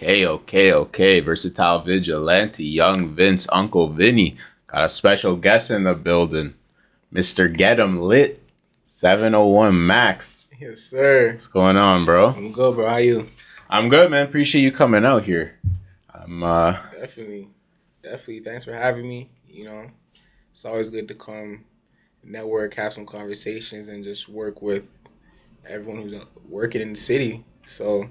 Okay. Versatile Vigilante, Young Vince, Uncle Vinny. Got a special guest in the building. Mr. Get 'em Lit, 701 Maxx. Yes, sir. What's going on, bro? I'm good, bro. How you? I'm good, man. Appreciate you coming out here. Definitely. Thanks for having me. It's always good to come network, have some conversations, and just work with everyone who's working in the city. So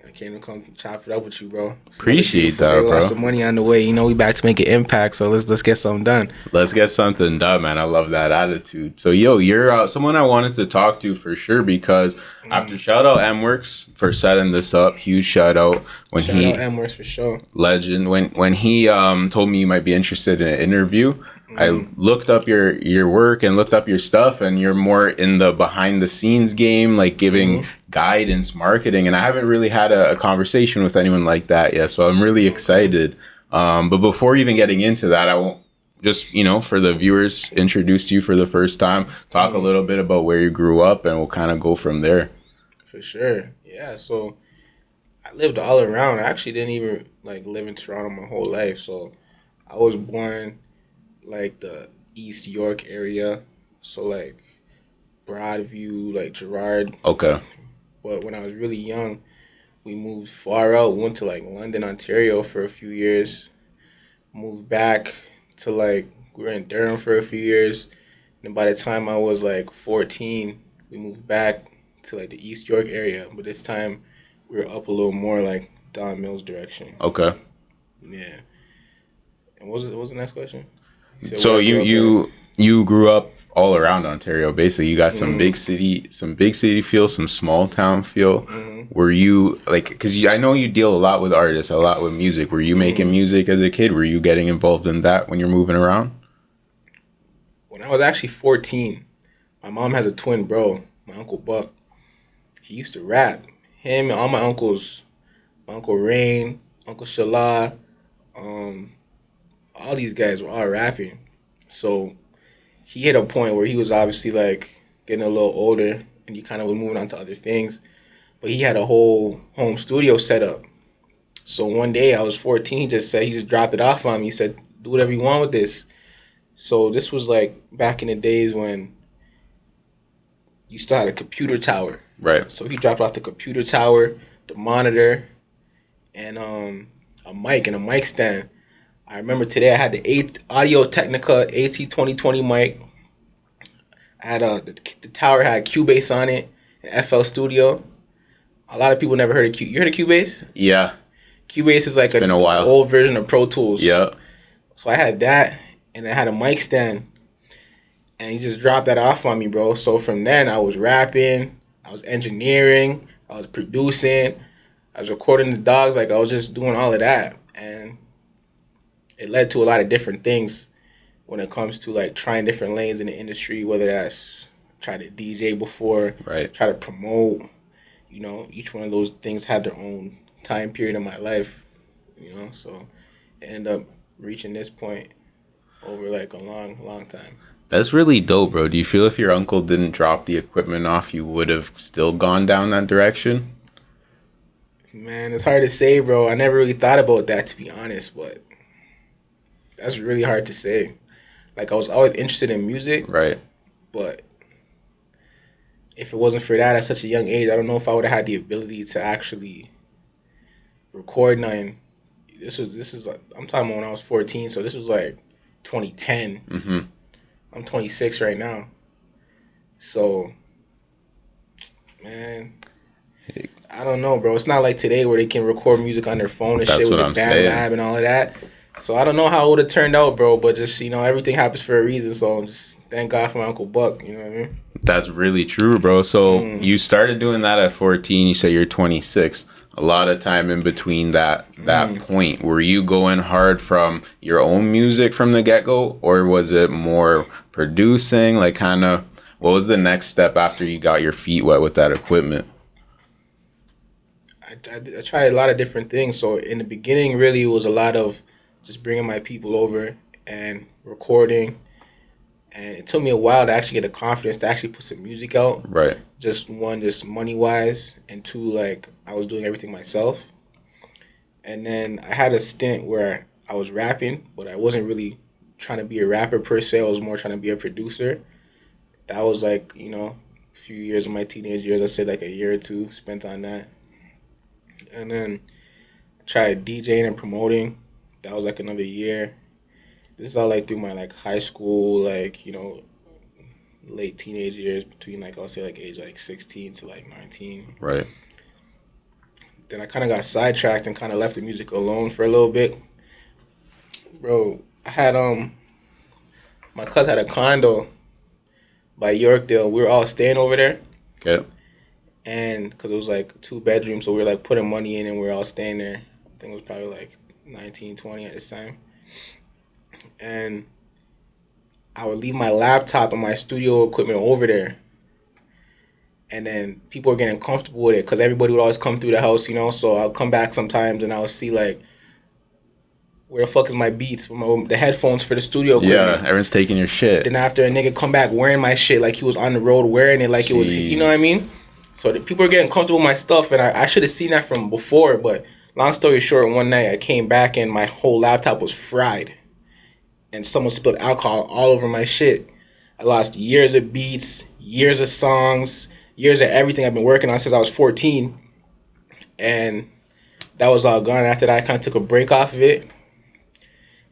I came to come chop it up with you, bro. Appreciate that, bro. Lots of money on the way. We back to make an impact. So let's get something done. Let's get something done, man. I love that attitude. So, you're someone I wanted to talk to for sure because after shout out MWorks for setting this up, huge shout out when shout out MWorks for sure. Legend. When he told me you might be interested in an interview, I looked up your work and looked up your stuff, and you're more in the behind the scenes game, like giving guidance, marketing, and I haven't really had a conversation with anyone like that yet. So I'm really excited. But before even getting into that, I won't just, for the viewers, introduce you for the first time, talk a little bit about where you grew up, and we'll kind of go from there. For sure. Yeah. So I lived all around. I actually didn't even live in Toronto my whole life. So I was born the East York area. So Broadview, Gerard. Okay. But when I was really young, we moved far out. We went to London, Ontario for a few years. Moved back to we were in Durham for a few years. And by the time I was 14, we moved back to the East York area. But this time we were up a little more Don Mills direction. Okay. Yeah. And what was the next question? So you grew up all around Ontario. Basically, you got some big city feel, some small town feel. Were you because I know you deal a lot with artists, a lot with music. Were you making music as a kid? Were you getting involved in that when you're moving around? When I was actually 14, my mom has a twin bro, my Uncle Buck. He used to rap. Him and all my uncles, my Uncle Rain, Uncle Shala, all these guys were all rapping. So he hit a point where he was obviously getting a little older and he kind of was moving on to other things. But he had a whole home studio set up. So one day I was 14, he just dropped it off on me. He said, do whatever you want with this. So this was back in the days when you still had a computer tower. Right. So he dropped off the computer tower, the monitor, and a mic and a mic stand. I remember today I had the Audio Technica AT2020 mic. I had the tower had Cubase on it, and FL Studio. A lot of people never heard of You heard of Cubase? Yeah. Cubase is been a while. Old version of Pro Tools. Yeah. So I had that, and I had a mic stand, and he just dropped that off on me, bro. So from then I was rapping, I was engineering, I was producing, I was recording the dogs, I was just doing all of that, and it led to a lot of different things when it comes to trying different lanes in the industry, whether that's try to DJ before, right, try to promote. Each one of those things had their own time period in my life, so it ended up reaching this point over a long time. That's really dope, bro. Do you feel if your uncle didn't drop the equipment off, you would have still gone down that direction? Man, it's hard to say, bro. I never really thought about that, to be honest, but that's really hard to say. I was always interested in music. Right. But if it wasn't for that at such a young age, I don't know if I would have had the ability to actually record nothing. This is I'm talking about when I was 14, so this was 2010. I'm 26 right now. So, man, I don't know, bro. It's not like today where they can record music on their phone and shit with the band lab and all of that. So I don't know how it would have turned out, bro. But just, everything happens for a reason. So just thank God for my Uncle Buck. You know what I mean? That's really true, bro. So you started doing that at 14. You say you're 26. A lot of time in between that point. Were you going hard from your own music from the get-go? Or was it more producing? What was the next step after you got your feet wet with that equipment? I tried a lot of different things. So in the beginning, really, it was a lot of just bringing my people over and recording. And it took me a while to actually get the confidence to actually put some music out. Right. Just one, just money-wise. And two, I was doing everything myself. And then I had a stint where I was rapping, but I wasn't really trying to be a rapper per se. I was more trying to be a producer. That was like, a few years of my teenage years. I said like a year or two spent on that. And then I tried DJing and promoting. That was like another year. This is all like through my like high school, like, late teenage years between like I'll say like age like 16 to like 19. Right. Then I kind of got sidetracked and kind of left the music alone for a little bit. Bro, I had my cousin had a condo by Yorkdale. We were all staying over there. Okay. And because it was like 2 bedrooms, so we were like putting money in and we were all staying there. I think it was probably like 19, 20 at this time. And I would leave my laptop and my studio equipment over there. And then people were getting comfortable with it because everybody would always come through the house, So I'll come back sometimes and I would see like, where the fuck is my beats? The headphones for the studio equipment. Yeah, everyone's taking your shit. Then after a nigga come back wearing my shit like he was on the road wearing it like Jeez. It was, you know what I mean? So the people were getting comfortable with my stuff and I should have seen that from before. But long story short, one night I came back and my whole laptop was fried. And someone spilled alcohol all over my shit. I lost years of beats, years of songs, years of everything I've been working on since I was 14. And that was all gone. After that, I kind of took a break off of it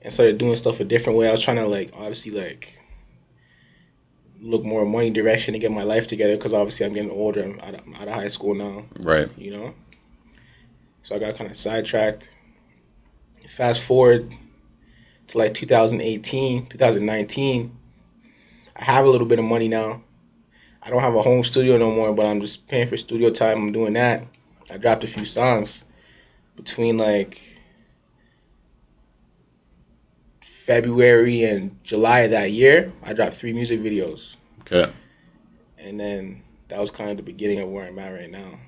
and started doing stuff a different way. I was trying to, like, obviously, like, look more money direction to get my life together because obviously I'm getting older. I'm out of high school now. Right. So I got kind of sidetracked. Fast forward to, like, 2018, 2019. I have a little bit of money now. I don't have a home studio no more, but I'm just paying for studio time. I'm doing that. I dropped a few songs between like February and July of that year. I dropped 3 music videos. Okay. And then that was kind of the beginning of where I'm at right now.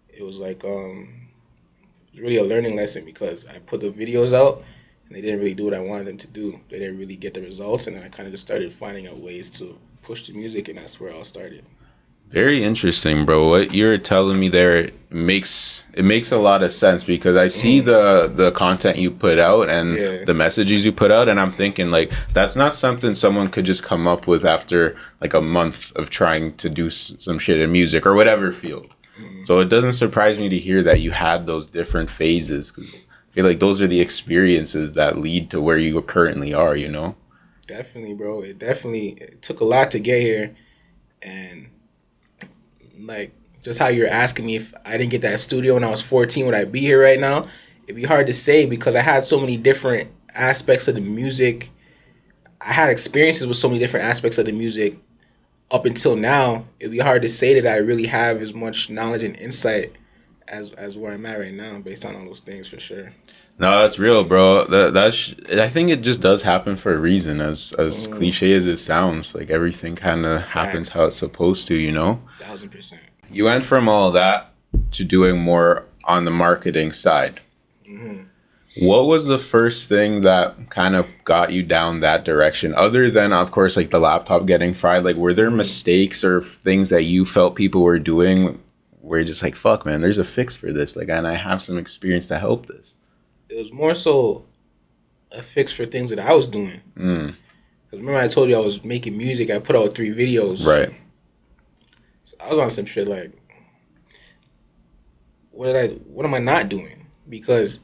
It was like it was really a learning lesson because I put the videos out and they didn't really do what I wanted them to do. They didn't really get the results, and then I kind of just started finding out ways to push the music, and that's where it all started. Very interesting, bro. What you're telling me there makes a lot of sense because I see the content you put out and the messages you put out, and I'm thinking like that's not something someone could just come up with after like a month of trying to do some shit in music or whatever field. So it doesn't surprise me to hear that you had those different phases because I feel like those are the experiences that lead to where you currently are, Definitely, bro. It took a lot to get here, and like just how you're asking me if I didn't get that studio when I was 14, would I be here right now? It'd be hard to say because I had so many different aspects of the music. I had experiences with so many different aspects of the music up until now. It'd be hard to say that I really have as much knowledge and insight as where I'm at right now based on all those things for sure. No, that's real, bro. I think it just does happen for a reason. As cliche as it sounds, like everything kind of happens how it's supposed to, 1,000%. You went from all that to doing more on the marketing side. What was the first thing that kind of got you down that direction? Other than, of course, like the laptop getting fried, like were there mistakes or things that you felt people were doing where you're just like, fuck, man, there's a fix for this, like, and I have some experience to help this? It was more so a fix for things that I was doing. Because remember I told you I was making music. I put out 3 videos. Right. So I was on some shit like, what am I not doing? Because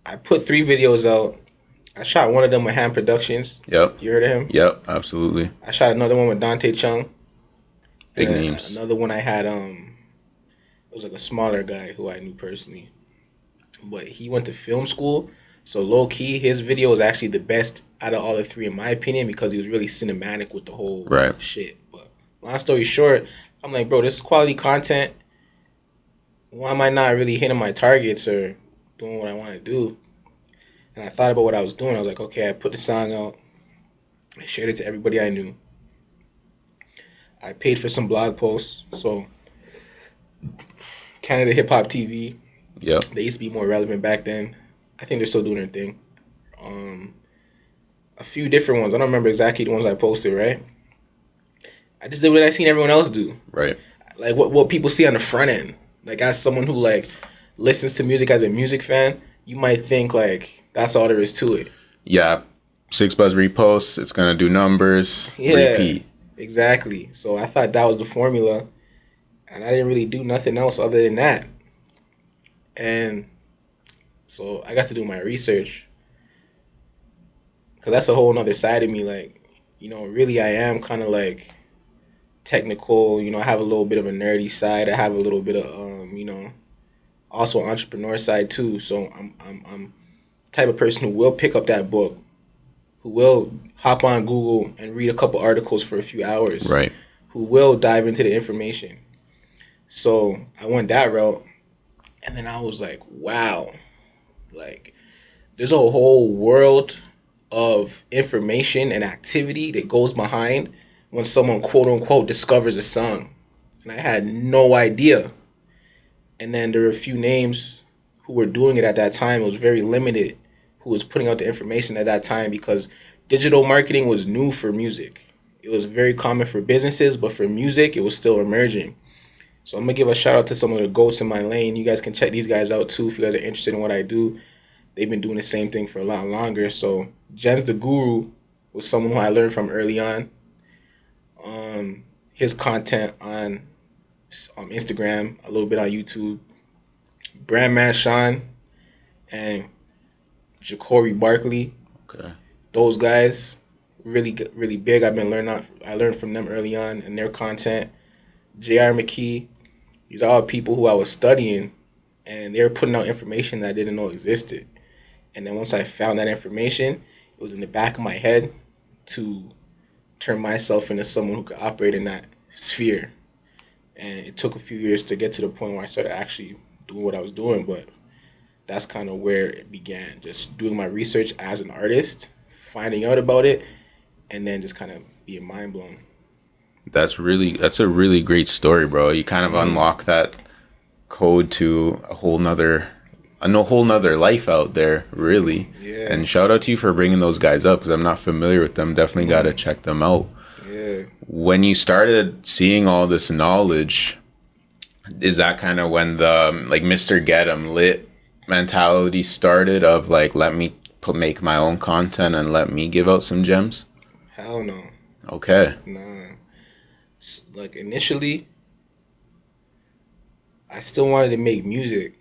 I put 3 videos out. I shot one of them with Ham Productions. Yep. You heard of him? Yep, absolutely. I shot another one with Dante Chung. Big names. Another one I had, it was like a smaller guy who I knew personally. But he went to film school, so low key, his video was actually the best out of all the 3 in my opinion because he was really cinematic with the whole shit. But long story short, I'm like, bro, this is quality content. Why am I not really hitting my targets or doing what I want to do? And I thought about what I was doing. I was like, okay, I put the song out. I shared it to everybody I knew. I paid for some blog posts. So Canada Hip Hop TV. Yep. They used to be more relevant back then. I think they're still doing their thing. A few different ones. I don't remember exactly the ones I posted, right? I just did what I seen everyone else do. Right. Like what people see on the front end. Like as someone who like listens to music as a music fan, you might think like that's all there is to it. Yeah, 6 buzz reposts. It's gonna do numbers. Yeah, Repeat. exactly. So I thought that was the formula, and I didn't really do nothing else other than that. And so I got to do my research because that's a whole nother side of me. Like, really, I am kind of like technical. I have a little bit of a nerdy side. I have a little bit of also an entrepreneur side too. So I'm the type of person who will pick up that book, who will hop on Google and read a couple articles for a few hours, Right. who will dive into the information. So I went that route, and then I was like, wow, like there's a whole world of information and activity that goes behind when someone quote unquote discovers a song. And I had no idea. And then there were a few names who were doing it at that time. It was very limited who was putting out the information at that time because digital marketing was new for music. It was very common for businesses, but for music, it was still emerging. So I'm gonna give a shout out to some of the goats in my lane. You guys can check these guys out too if you guys are interested in what I do. They've been doing the same thing for a lot longer. So Jens the Guru was someone who I learned from early on. His content on Instagram, a little bit on YouTube. Brandman Sean and Ja'Cory Barkley, Okay. those guys really big. I learned from them early on and their content. J.R. McKee, these are all people who I was studying, and they were putting out information that I didn't know existed. And then once I found that information, it was in the back of my head to turn myself into someone who could operate in that sphere. And it took a few years to get to the point where I started actually doing what I was doing, but that's kind of where it began. Just doing my research as an artist, finding out about it, and then just kind of being mind blown. That's a really great story, bro. You kind of unlock that code to a whole nother life out there, really. Yeah. And shout out to you for bringing those guys up because I'm not familiar with them. Definitely got to check them out. Yeah. When you started seeing all this knowledge, is that kind of when the like Mr. Get 'em lit mentality started of like let me make my own content and let me give out some gems? Hell no. Okay. Nah. Like initially, I still wanted to make music,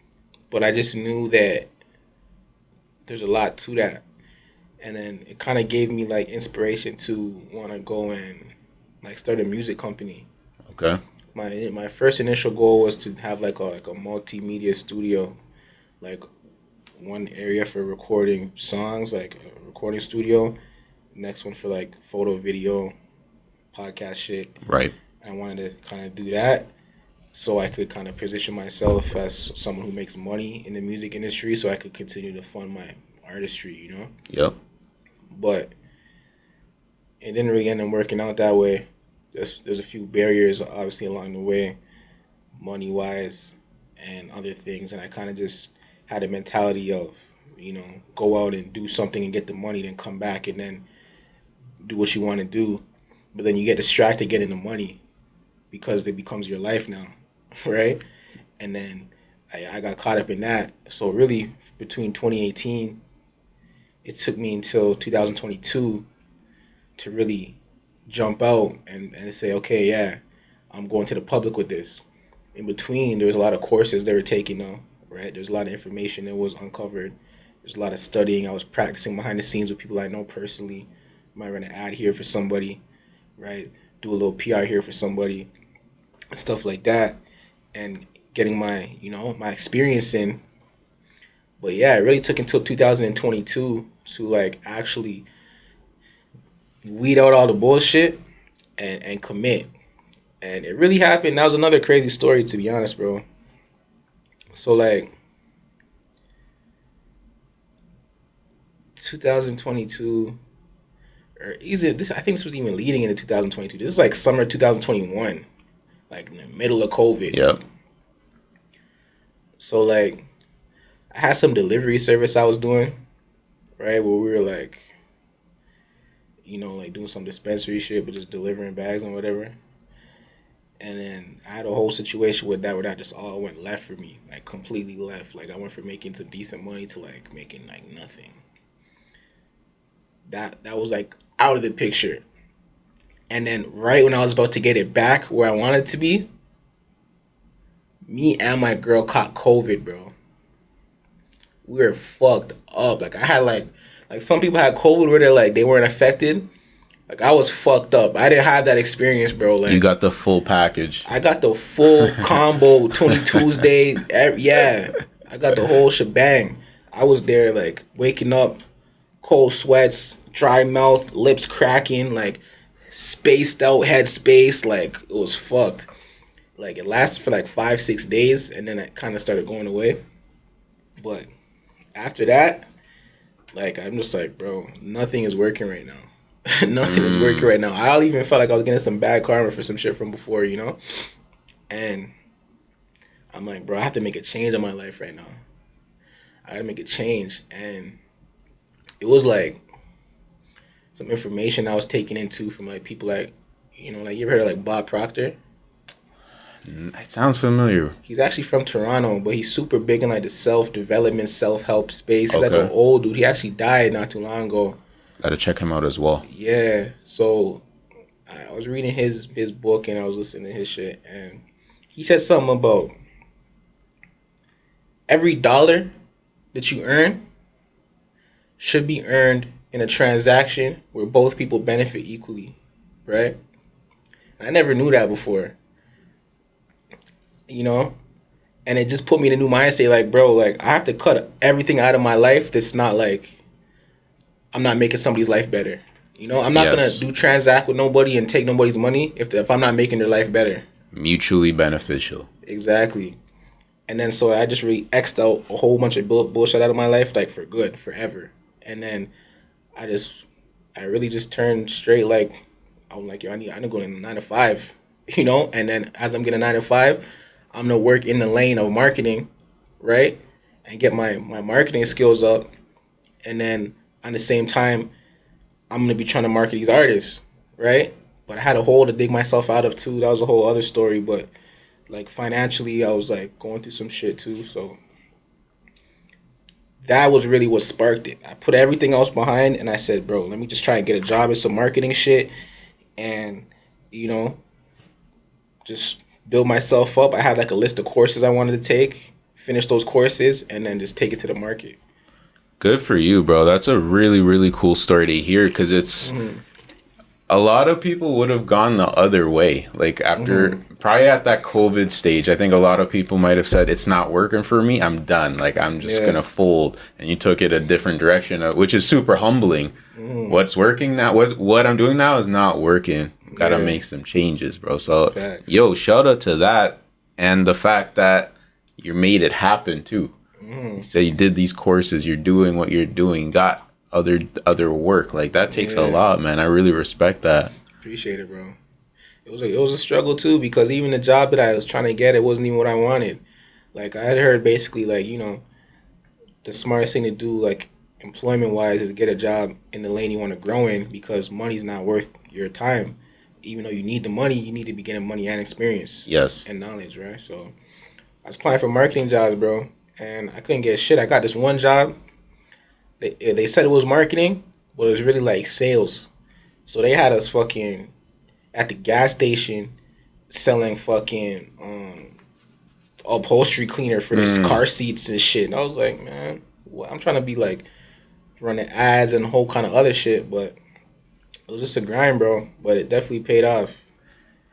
but I just knew that there's a lot to that. And then it kind of gave me like inspiration to want to go and like start a music company. Okay. My first initial goal was to have like a multimedia studio, like one area for recording songs, like a recording studio. Next one for like photo, video, podcast shit. Right. I wanted to kind of do that so I could kind of position myself as someone who makes money in the music industry, so I could continue to fund my artistry. Yep. But it didn't really end up working out that way. There's a few barriers obviously along the way, money wise and other things, and I kind of just had a mentality of go out and do something and get the money, then come back and then do what you want to do. But then you get distracted getting the money because it becomes your life now, right? And then I got caught up in that. So really, between 2018, it took me until 2022 to really jump out and say, okay, yeah, I'm going to the public with this. In between, there was a lot of courses they were taking though, right? There's a lot of information that was uncovered. There's a lot of studying. I was practicing behind the scenes with people I know personally. Might run an ad here for somebody, right? Do a little PR here for somebody, and stuff like that, and getting my experience in. But yeah, it really took until 2022 to like actually weed out all the bullshit and commit. And it really happened. That was another crazy story, to be honest, bro. So like 2022, or is it this? I think this was even leading into 2022. This is like summer 2021, like in the middle of COVID. Yep. So like I had some delivery service I was doing, right, where we were like, like doing some dispensary shit, but just delivering bags and whatever. And then I had a whole situation with that where that just all went left for me, like completely left. Like I went from making some decent money to like making like nothing. That was like out of the picture. And then right when I was about to get it back where I wanted it to be, me and my girl caught COVID, bro. We were fucked up. Like I had like some people had COVID where they're like they weren't affected. Like I was fucked up. I didn't have that experience, bro. Like You got the full package. I got the full combo. 20 Tuesday, yeah. I got the whole shebang. I was there like waking up, cold sweats, dry mouth, lips cracking, like spaced out head space. Like it was fucked. Like it lasted for like 5-6 days, and then it kind of started going away. But after that, like I'm just like, bro, nothing is working right now. Nothing is working right now. I even felt like I was getting some bad karma for some shit from before, you know? And I'm like, bro, I have to make a change in my life right now. I gotta make a change. And it was like some information I was taking into from like people like, you know, like you ever heard of like Bob Proctor? It sounds familiar. He's actually from Toronto, but he's super big in like the self-development, self-help space. He's like Okay. an old dude. He actually died not too long ago. Gotta check him out as well. Yeah, so I was reading his book and I was listening to his shit, and he said something about every dollar that you earn should be earned in a transaction where both people benefit equally, right? I never knew that before, you know, and it just put me in a new mindset. Like, bro, like I have to cut everything out of my life that's not like I'm not making somebody's life better. You know, I'm not gonna do transact with nobody and take nobody's money if I'm not making their life better. Mutually beneficial. Exactly. And then so I just really X'd out a whole bunch of bullshit out of my life, like for good, forever. And then I really just turned straight. Like I'm like, yo, I need to go in 9 to 5, you know. And then as I'm getting 9 to 5, I'm gonna work in the lane of marketing, right, and get my marketing skills up. And then at the same time, I'm gonna be trying to market these artists, right? But I had a hole to dig myself out of too. That was a whole other story. But like financially, I was like going through some shit too. So that was really what sparked it. I put everything else behind and I said, bro, let me just try and get a job in some marketing shit, and you know, just build myself up. I had like a list of courses I wanted to take, finish those courses, and then just take it to the market. Good for you, bro. That's a really, really cool story to hear, because it's a lot of people would have gone the other way. Like after probably at that COVID stage, I think a lot of people might have said, it's not working for me, I'm done. Like I'm just gonna fold. And you took it a different direction, which is super humbling. What's working now, what I'm doing now is not working. Gotta make some changes, bro. So yo, shout out to that, and the fact that you made it happen too. You say you did these courses, you're doing what you're doing, got other work. Like that takes a lot, man. I really respect that. Appreciate it, bro. It was a struggle too, because even the job that I was trying to get, it wasn't even what I wanted. Like I had heard basically, like, you know, the smartest thing to do, like employment wise, is get a job in the lane you want to grow in, because money's not worth your time. Even though you need the money, you need to be getting money and experience. Yes. And knowledge, right? So I was applying for marketing jobs, bro, and I couldn't get shit. I got this one job. They said it was marketing, but it was really like sales. So they had us fucking at the gas station selling fucking upholstery cleaner for this car seats and shit. And I was like, man, what? I'm trying to be like running ads and a whole kind of other shit, but it was just a grind, bro. But it definitely paid off.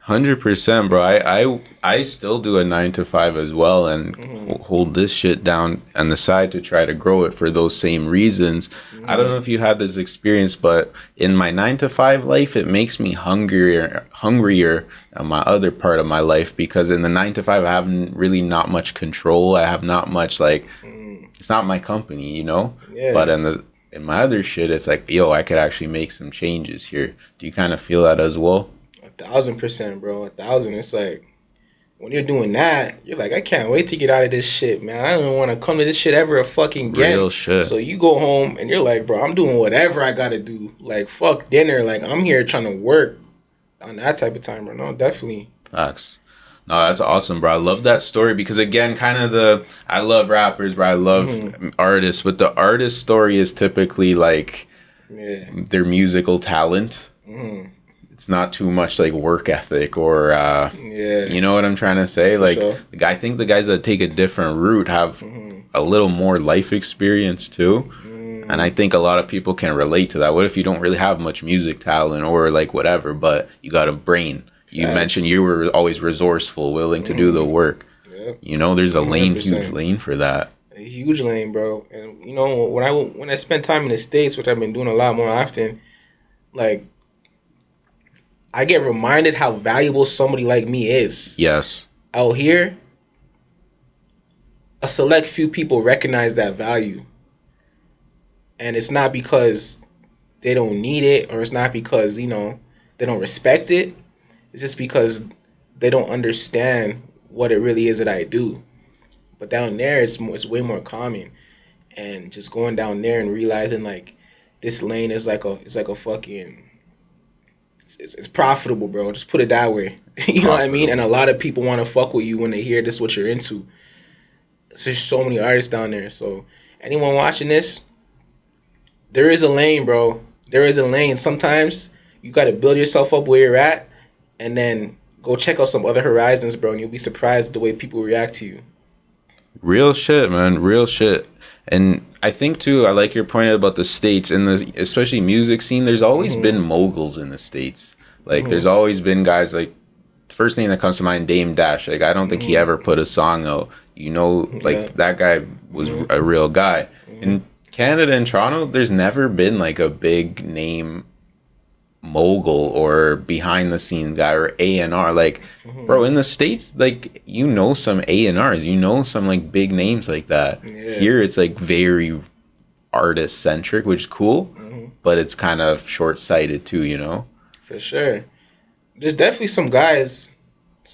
100%, bro. I still do a 9 to 5 as well, and hold this shit down on the side to try to grow it for those same reasons. I don't know if you had this experience, but in my 9 to 5 life, it makes me hungrier on my other part of my life, because in the 9 to 5, I have really not much control. I have not much, like, it's not my company, you know? Yeah. But in my other shit, it's like, yo, I could actually make some changes here. Do you kind of feel that as well? 1,000%, bro. 1,000. It's like when you're doing that, you're like, I can't wait to get out of this shit, man. I don't want to come to this shit ever fucking again. Real shit. So you go home and you're like, bro, I'm doing whatever I gotta do. Like, fuck dinner. Like, I'm here trying to work on that type of time, bro. No, definitely. Facts. No, that's awesome, bro. I love that story because again, I love rappers, bro. I love artists, but the artist story is typically like their musical talent. It's not too much like work ethic or you know what I'm trying to say. For like sure. I think the guys that take a different route have a little more life experience too. And I think a lot of people can relate to that. What if you don't really have much music talent or like whatever, but you got a brain? You mentioned you were always resourceful, willing to do the work. Yep. You know, there's a 100%. huge lane for that. A huge lane, bro. And you know, when I spend time in the States, which I've been doing a lot more often, like I get reminded how valuable somebody like me is. Yes. Out here, a select few people recognize that value. And it's not because they don't need it, or it's not because, you know, they don't respect it. It's just because they don't understand what it really is that I do. But down there, it's way more common. And just going down there and realizing like this lane is like a fucking it's profitable, bro. Just put it that way. You know what I mean? And a lot of people want to fuck with you when they hear this what you're into. There's so many artists down there. So anyone watching this, there is a lane, bro. There is a lane. Sometimes you got to build yourself up where you're at, and then go check out some other horizons, bro. And you'll be surprised at the way people react to you. Real shit, man. Real shit. And I think too, I like your point about the States and the especially music scene. There's always been moguls in the States. Like there's always been guys like the first name that comes to mind, Dame Dash. Like I don't think he ever put a song out. You know, like that guy was a real guy. In Canada and Toronto, there's never been like a big name mogul or behind the scenes guy or A&R. Like bro, in the States, like you know some A&Rs, you know some like big names like that. Here it's like very artist centric, which is cool, but it's kind of short-sighted too, you know. For sure. There's definitely some guys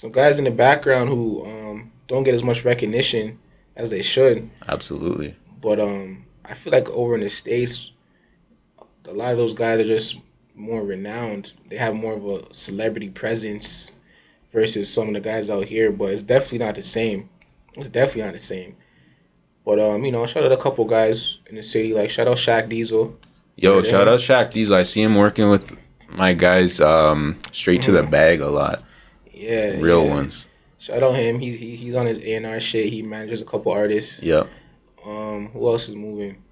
in the background who don't get as much recognition as they should. Absolutely. But I feel like over in the States, a lot of those guys are just more renowned. They have more of a celebrity presence versus some of the guys out here, but it's definitely not the same. It's definitely not the same. But you know, shout out a couple guys in the city, like shout out Shaq Diesel. Yo, shout out Shaq Diesel. I see him working with my guys straight to the bag a lot. Yeah. Real ones. Shout out him. He's on his A&R shit. He manages a couple artists. Yep. Who else is moving?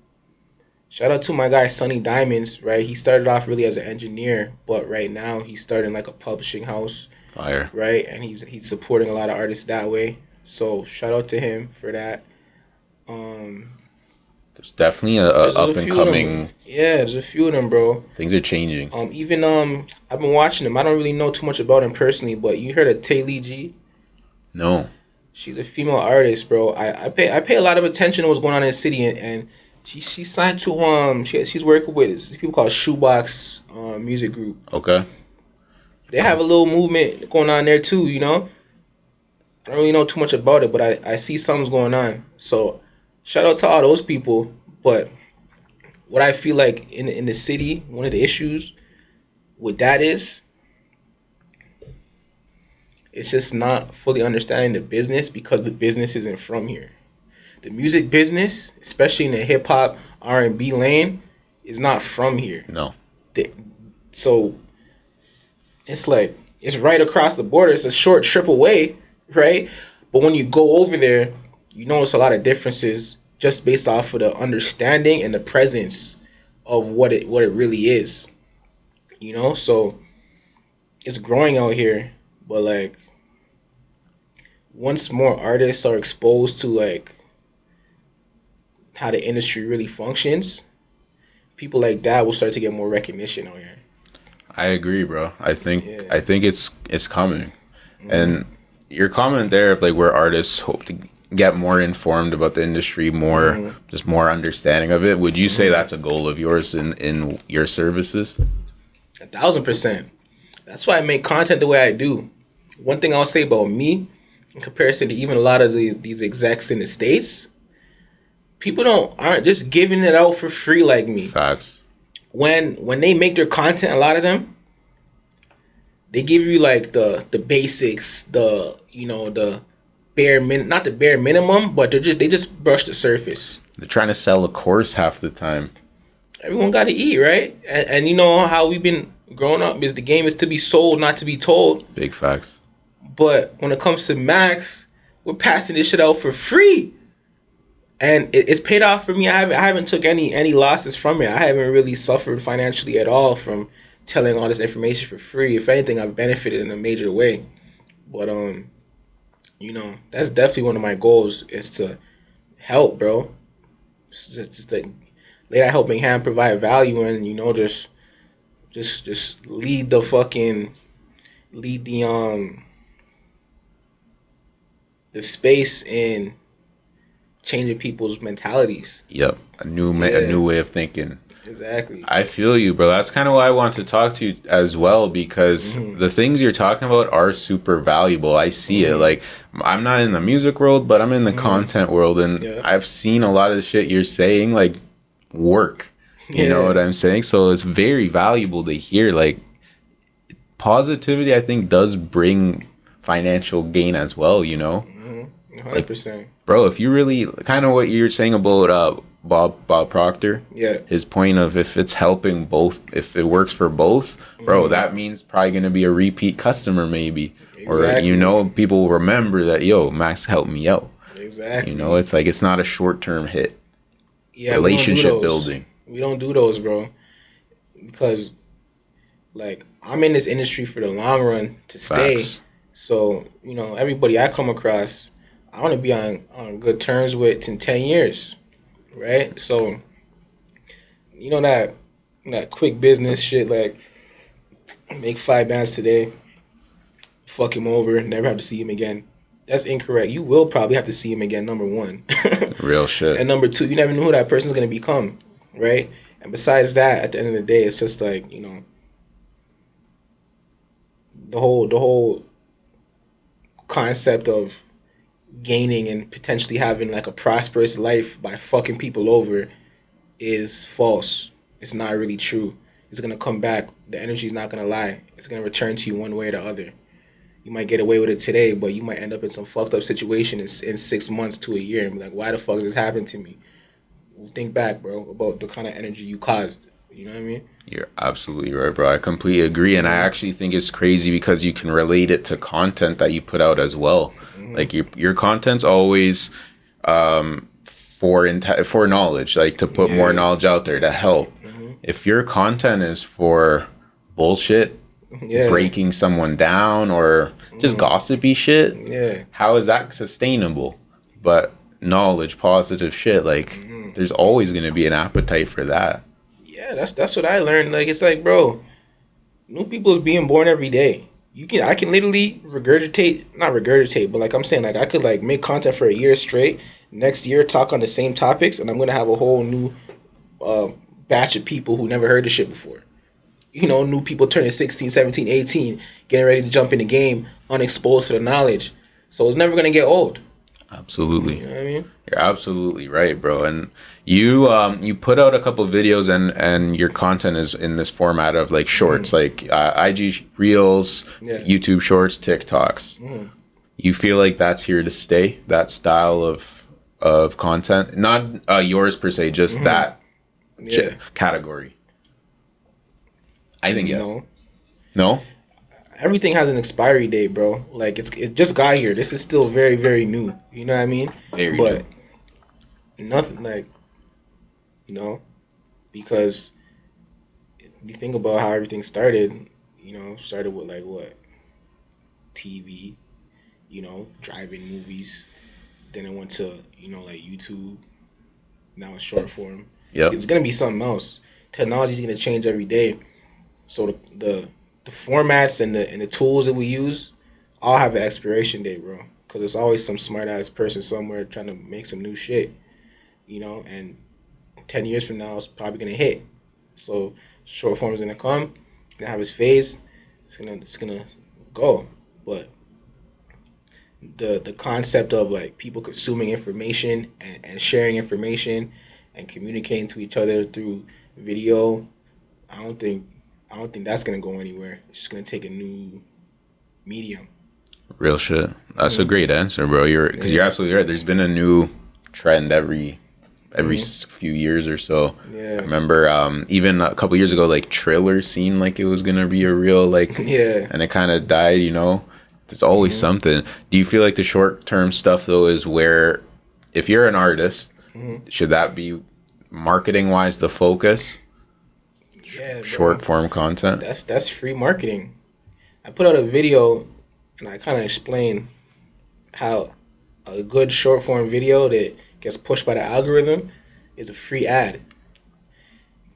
Shout out to my guy Sonny Diamonds, right? He started off really as an engineer, but right now he's starting like a publishing house. Fire. Right? And he's supporting a lot of artists that way. So shout out to him for that. There's definitely a up and coming. Yeah, there's a few of them, bro. Things are changing. Even I've been watching him. I don't really know too much about him personally, but you heard of Taylor G? No. She's a female artist, bro. I pay a lot of attention to what's going on in the city, and she signed to she's working with these people called Shoebox Music Group. Okay. They have a little movement going on there too, you know. I don't really know too much about it, but I see something's going on. So shout out to all those people. But what I feel like in the city, one of the issues with that is it's just not fully understanding the business because the business isn't from here. The music business, especially in the hip hop R&B lane, is not from here. No. So it's like it's right across the border. It's a short trip away, right? But when you go over there, you notice a lot of differences just based off of the understanding and the presence of what it really is. You know, so it's growing out here, but like once more artists are exposed to like how the industry really functions, people like that will start to get more recognition out here. I agree, bro. I think it's coming. And your comment there of like where artists hope to get more informed about the industry, more just more understanding of it. Would you say that's a goal of yours in your services? 1,000%. That's why I make content the way I do. One thing I'll say about me, in comparison to even a lot of these execs in the States, people aren't just giving it out for free like me. Facts. When they make their content, a lot of them, they give you like the basics, the the not the bare minimum, but they just brush the surface. They're trying to sell a course half the time. Everyone got to eat, right? And you know how we've been growing up is the game is to be sold, not to be told. Big facts. But when it comes to Maxx, we're passing this shit out for free, and it's paid off for me. I haven't took any losses from it. I haven't really suffered financially at all from telling all this information for free. If anything, I've benefited in a major way. But that's definitely one of my goals is to help, bro. Just to lay that helping hand, provide value, and just lead the space in changing people's mentalities. Yep, a new way of thinking. Exactly. I feel you, bro. That's kind of why I want to talk to you as well, because the things you're talking about are super valuable. I see it. Like, I'm not in the music world, but I'm in the content world, and I've seen a lot of the shit you're saying, like, work. You know what I'm saying? So it's very valuable to hear. Like, positivity, I think, does bring financial gain as well, 100%. Like, bro, if you really, kind of what you're saying about Bob Proctor, his point of if it's helping both, if it works for both, bro, that means probably going to be a repeat customer maybe. Exactly. Or, people will remember that, Maxx helped me out. Exactly. It's like, it's not a short-term hit. Yeah, relationship building. We don't do those, bro. Because, like, I'm in this industry for the long run to stay. Facts. So, everybody I come across, I want to be on good terms with in 10 years. Right? So, that quick business shit, like, make 5 bands today, fuck him over, never have to see him again. That's incorrect. You will probably have to see him again, number one. Real shit. And number two, you never know who that person's going to become, right? And besides that, at the end of the day, it's just like, the whole concept of gaining and potentially having like a prosperous life by fucking people over is false. It's not really true. It's going to come back. The energy is not going to lie. It's going to return to you one way or the other. You might get away with it today, but you might end up in some fucked up situation in 6 months to a year and be like, why the fuck this happened to me? Think back, bro, about the kind of energy you caused. You know what I mean? You're absolutely right, bro. I completely agree. And I actually think it's crazy because you can relate it to content that you put out as well. Like your content's always for knowledge, like to put more knowledge out there to help. If your content is for bullshit, breaking someone down or just gossipy shit, how is that sustainable? But knowledge, positive shit, like there's always going to be an appetite for that. Yeah, that's what I learned. Like, it's like, bro, new people is being born every day. I can literally not regurgitate, but like I'm saying, like I could like make content for a year straight. Next year, talk on the same topics, and I'm gonna have a whole new batch of people who never heard this shit before. New people turning 16, 17, 18, getting ready to jump in the game, unexposed to the knowledge. So it's never gonna get old. Absolutely. You know what I mean? You're absolutely right, bro. And you put out a couple of videos and your content is in this format of like shorts, like IG Reels, YouTube Shorts, TikToks. You feel like that's here to stay, that style of content? Not yours per se, just that category. I think yes. No? Everything has an expiry date, bro. Like it just got here. This is still very, very new. You know what I mean? Very new. Nothing like because you think about how everything started. Started with like what? TV, drive-in movies. Then it went to like YouTube. Now it's short form. Yep. It's gonna be something else. Technology's gonna change every day. So the formats and the tools that we use all have an expiration date, bro. Because there's always some smart ass person somewhere trying to make some new shit, and 10 years from now it's probably gonna hit. So short form is gonna come, gonna have its phase, it's gonna go. But the concept of like people consuming information and sharing information and communicating to each other through video, I don't think I don't think that's gonna go anywhere. It's just gonna take a new medium. Real shit. That's a great answer, bro. Because you're absolutely right. There's been a new trend every few years or so. Yeah. I remember even a couple years ago, like Triller seemed like it was gonna be a real like, Yeah. and it kind of died. There's always something. Do you feel like the short term stuff though is where, if you're an artist, should that be marketing wise the focus? Yeah, bro. Short form content. That's free marketing. I put out a video and I kind of explain how a good short form video that gets pushed by the algorithm is a free ad.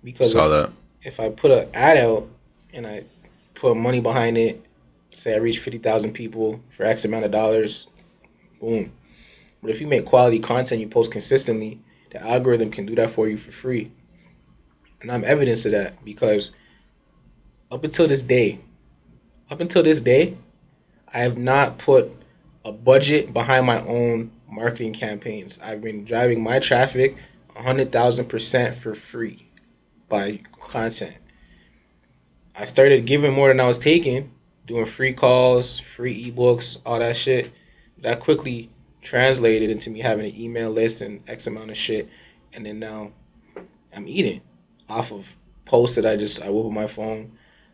Because Saw that. if I put an ad out and I put money behind it, say I reach 50,000 people for X amount of dollars, boom. But if you make quality content, you post consistently, the algorithm can do that for you for free. And I'm evidence of that because up until this day, I have not put a budget behind my own marketing campaigns. I've been driving my traffic 100,000% for free by content. I started giving more than I was taking, doing free calls, free ebooks, all that shit. That quickly translated into me having an email list and X amount of shit. And then now I'm eating off of posts that I whip on my phone.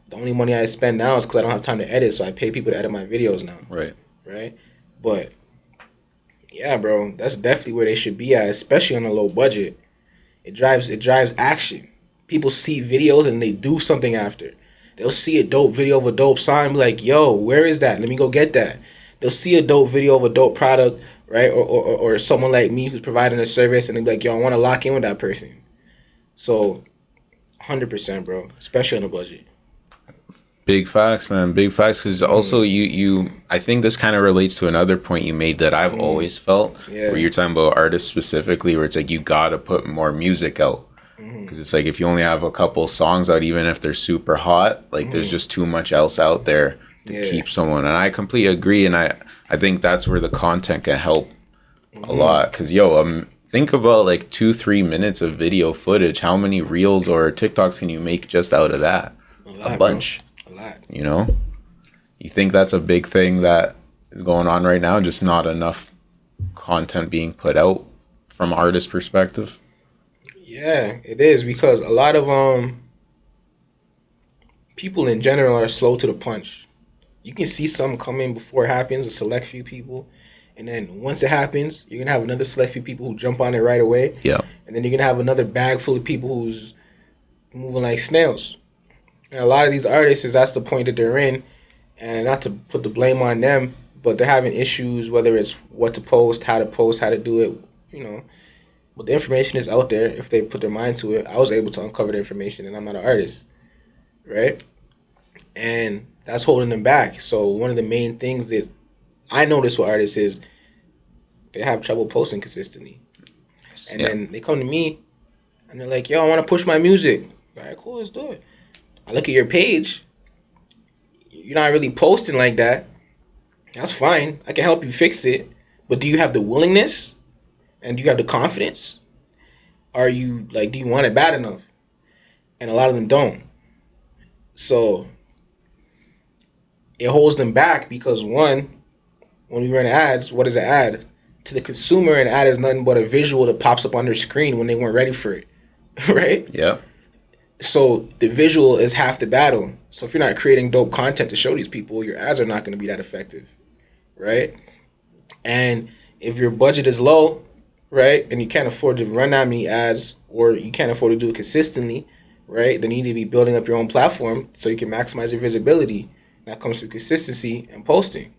The only money I spend now is because I don't have time to edit, so I pay people to edit my videos now. Right? But yeah, bro, that's definitely where they should be at, especially on a low budget. It drives action. People see videos and they do something after. They'll see a dope video of a dope song and be like, yo, where is that? Let me go get that. They'll see a dope video of a dope product, right? Or someone like me who's providing a service and they'll be like, yo, I want to lock in with that person. So 100%, bro, especially on a budget. Big facts, man. Big facts. Because also, you, I think this kind of relates to another point you made that I've always felt, where you're talking about artists specifically, where it's like you gotta put more music out. Because it's like if you only have a couple songs out, even if they're super hot, like there's just too much else out there to keep someone. And I completely agree. And I think that's where the content can help a lot. Because think about like 2-3 minutes of video footage. How many reels or TikToks can you make just out of that? A bunch. Bro. A lot. You think that's a big thing that is going on right now? Just not enough content being put out from artist perspective? Yeah, it is because a lot of people in general are slow to the punch. You can see something coming before it happens, a select few people, and then once it happens, you're gonna have another select few people who jump on it right away. Yeah. And then you're gonna have another bag full of people who's moving like snails. And a lot of these artists, that's the point that they're in, and not to put the blame on them, but they're having issues, whether it's what to post, how to do it, But the information is out there if they put their mind to it. I was able to uncover the information, and I'm not an artist, right? And that's holding them back. So one of the main things that I notice with artists is they have trouble posting consistently. And then they come to me, and they're like, yo, I want to push my music. All right, cool, let's do it. I look at your page. You're not really posting like that. That's fine. I can help you fix it. But do you have the willingness? And do you have the confidence? Are you do you want it bad enough? And a lot of them don't. So it holds them back because one, when we run ads, what is an ad? To the consumer, an ad is nothing but a visual that pops up on their screen when they weren't ready for it. Right? Yeah. So the visual is half the battle. So if you're not creating dope content to show these people, your ads are not going to be that effective. Right? And if your budget is low, right, and you can't afford to run that many ads, or you can't afford to do it consistently, right, then you need to be building up your own platform so you can maximize your visibility. That comes through consistency and posting,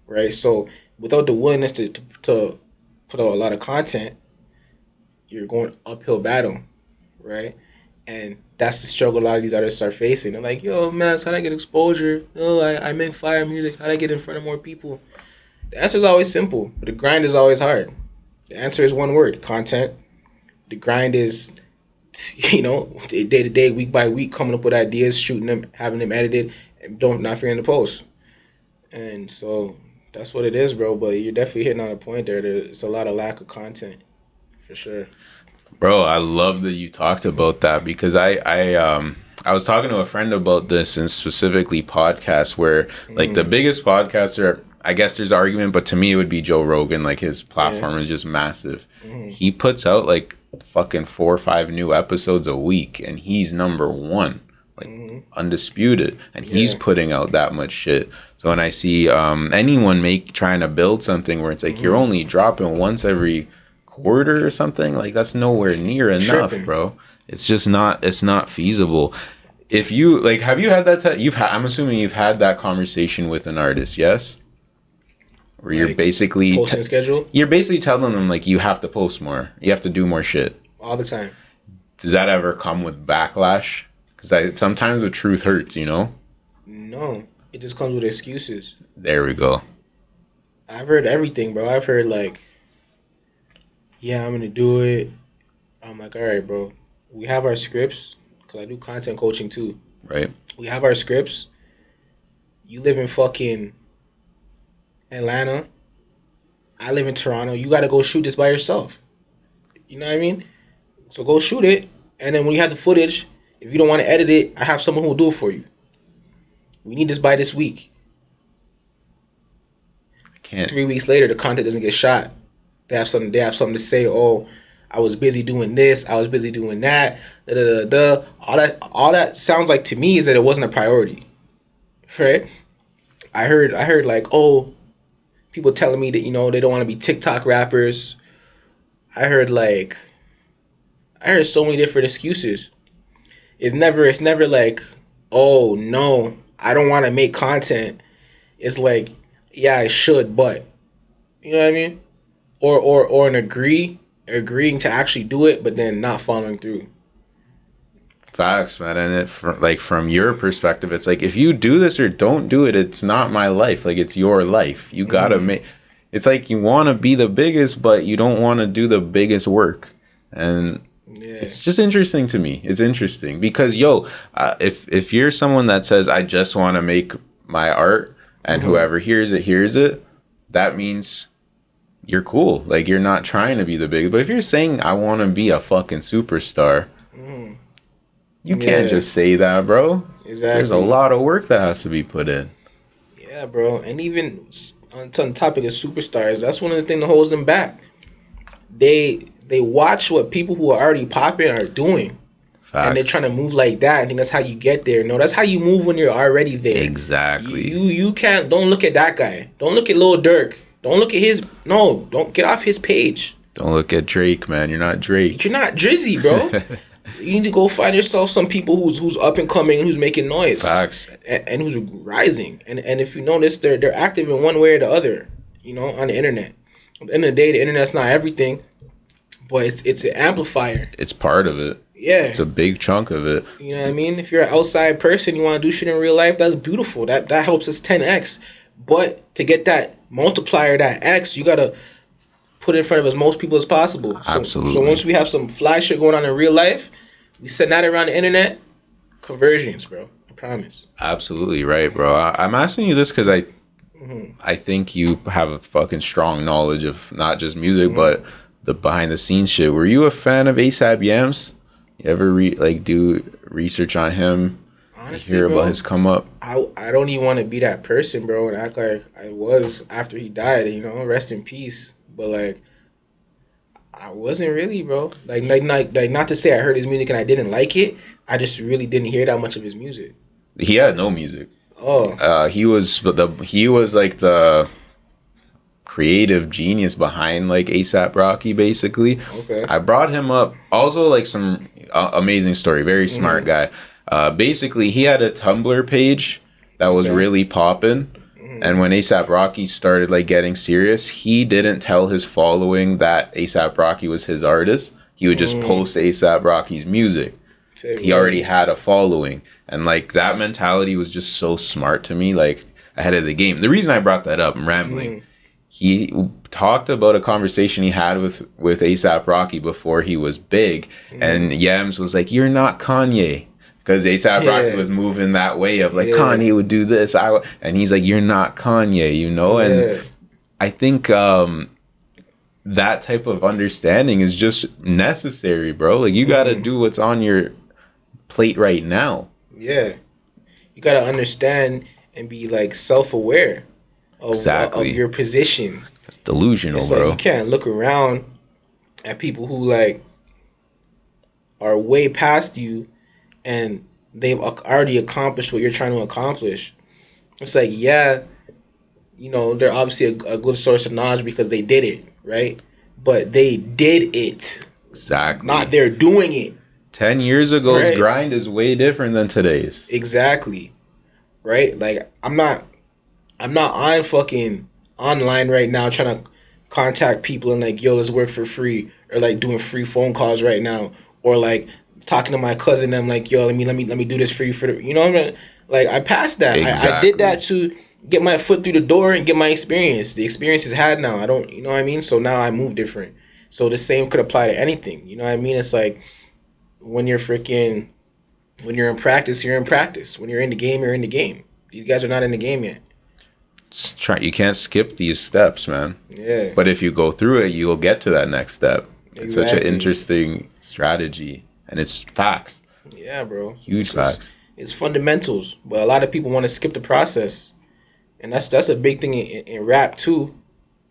right? So without the willingness to put out a lot of content, you're going uphill battle, right? And that's the struggle a lot of these artists are facing. They're like, yo, man, how do I get exposure? Oh, I make fire music. How do I get in front of more people? The answer is always simple, but the grind is always hard. The answer is one word: content. The grind is, day to day, week by week, coming up with ideas, shooting them, having them edited, and not forgetting to post. And so that's what it is, bro. But you're definitely hitting on a point there. There's a lot of lack of content, for sure. Bro, I love that you talked about that because I was talking to a friend about this and specifically podcasts where like the biggest podcaster, I guess there's argument, but to me it would be Joe Rogan. Like his platform is just massive. He puts out like fucking 4 or 5 new episodes a week and he's number one, like undisputed, and he's putting out that much shit. So when I see anyone trying to build something where it's like you're only dropping once every quarter or something, like that's nowhere near enough, bro. It's just not. It's not feasible. If you like, have you had that? I'm assuming you've had that conversation with an artist, yes? Where you're basically posting schedule. You're basically telling them like you have to post more. You have to do more shit all the time. Does that ever come with backlash? Because sometimes the truth hurts, you know. No, it just comes with excuses. There we go. I've heard everything, bro. I've heard like, yeah, I'm gonna do it. I'm like, all right, bro. We have our scripts, because I do content coaching too. Right. We have our scripts. You live in fucking Atlanta. I live in Toronto. You got to go shoot this by yourself. You know what I mean? So go shoot it. And then when you have the footage, if you don't want to edit it, I have someone who will do it for you. We need this by this week. I can't. 3 weeks later, the content doesn't get shot. They have something to say. Oh, I was busy doing this. I was busy doing that. Da, da, da, da. All that sounds like to me is that it wasn't a priority, right? I heard like, oh, people telling me that, you know, they don't want to be TikTok rappers. I heard so many different excuses. It's never like, oh no, I don't want to make content. It's like, yeah, I should, but you know what I mean? Or agreeing to actually do it, but then not following through. Facts, man. And from your perspective, it's like if you do this or don't do it, it's not my life. Like it's your life. You gotta make. It's like you want to be the biggest, but you don't want to do the biggest work. And it's just interesting to me. It's interesting because if you're someone that says I just want to make my art and whoever hears it, that means you're cool. Like you're not trying to be the biggest. But if you're saying I want to be a fucking superstar. You can't just say that, bro. Exactly. There's a lot of work that has to be put in. Yeah, bro. And even on the topic of superstars, that's one of the things that holds them back. They watch what people who are already popping are doing. Facts. And they're trying to move like that. I think that's how you get there. No, that's how you move when you're already there. Exactly. You can't. Don't look at that guy. Don't look at Lil Durk. Don't look at his. No, don't get off his page. Don't look at Drake, man. You're not Drake. You're not Drizzy, bro. You need to go find yourself some people who's up and coming and who's making noise. Facts. And who's rising. And if you notice, they're active in one way or the other, you know, on the internet. At the end of the day, the internet's not everything, but it's an amplifier. It's part of it. Yeah. It's a big chunk of it. You know what I mean? If you're an outside person, you want to do shit in real life, that's beautiful. That helps us 10x. But to get that multiplier, that X, you got to put it in front of as most people as possible. Absolutely. So once we have some fly shit going on in real life, we send that around the internet, conversions, bro. I promise. Absolutely right, bro. I'm asking you this because I think you have a fucking strong knowledge of not just music, but the behind the scenes shit. Were you a fan of AP YAM's? You ever do research on him? Honestly, hear bro, about his come up? I don't even want to be that person, bro, and act like I was after he died. You know, rest in peace. But like, I wasn't really, bro. Like not to say I heard his music and I didn't like it. I just really didn't hear that much of his music. He had no music. Oh. He was like the creative genius behind like ASAP Rocky, basically. Okay. I brought him up. Also, like some amazing story. Very smart guy. Basically, he had a Tumblr page that was really popping. And when ASAP Rocky started like getting serious, he didn't tell his following that ASAP Rocky was his artist. He would just post ASAP Rocky's music. He already had a following. And like that mentality was just so smart to me, like ahead of the game. The reason I brought that up, I'm rambling. He talked about a conversation he had with ASAP Rocky before he was big. And Yams was like, "You're not Kanye." Because ASAP Rocky was moving that way of like, Kanye would do this. And he's like, "You're not Kanye," you know? And I think that type of understanding is just necessary, bro. Like you got to do what's on your plate right now. Yeah, you gotta understand and be like self-aware of Exactly. your position. That's delusional, It's like you bro. can't look around at people who like are way past you and they've already accomplished what you're trying to accomplish. It's like, yeah, you know, they're obviously a good source of knowledge because they did it, right? But they did it, not Exactly. they're doing it, 10 years ago's right? grind is way different than today's. Exactly, right? Like I'm not on fucking online right now trying to contact people and like, yo, let's work for free, or like doing free phone calls right now, or like talking to my cousin. I'm like, yo, let me do this for you for the, you know what I mean? Like I passed that. I did that Exactly. to get my foot through the door and get my experience. The experience is had now. I don't, you know what I mean? So now I move different. So the same could apply to anything. You know what I mean? It's like when you're freaking when you're in practice, you're in practice. When you're in the game, you're in the game. These guys are not in the game yet. You can't skip these steps, man. Yeah. But if you go through it, you will get to that next step. It's such an Exactly. interesting strategy, and it's facts, Yeah, bro. huge facts. It's fundamentals, but a lot of people want to skip the process, and that's a big thing in rap too.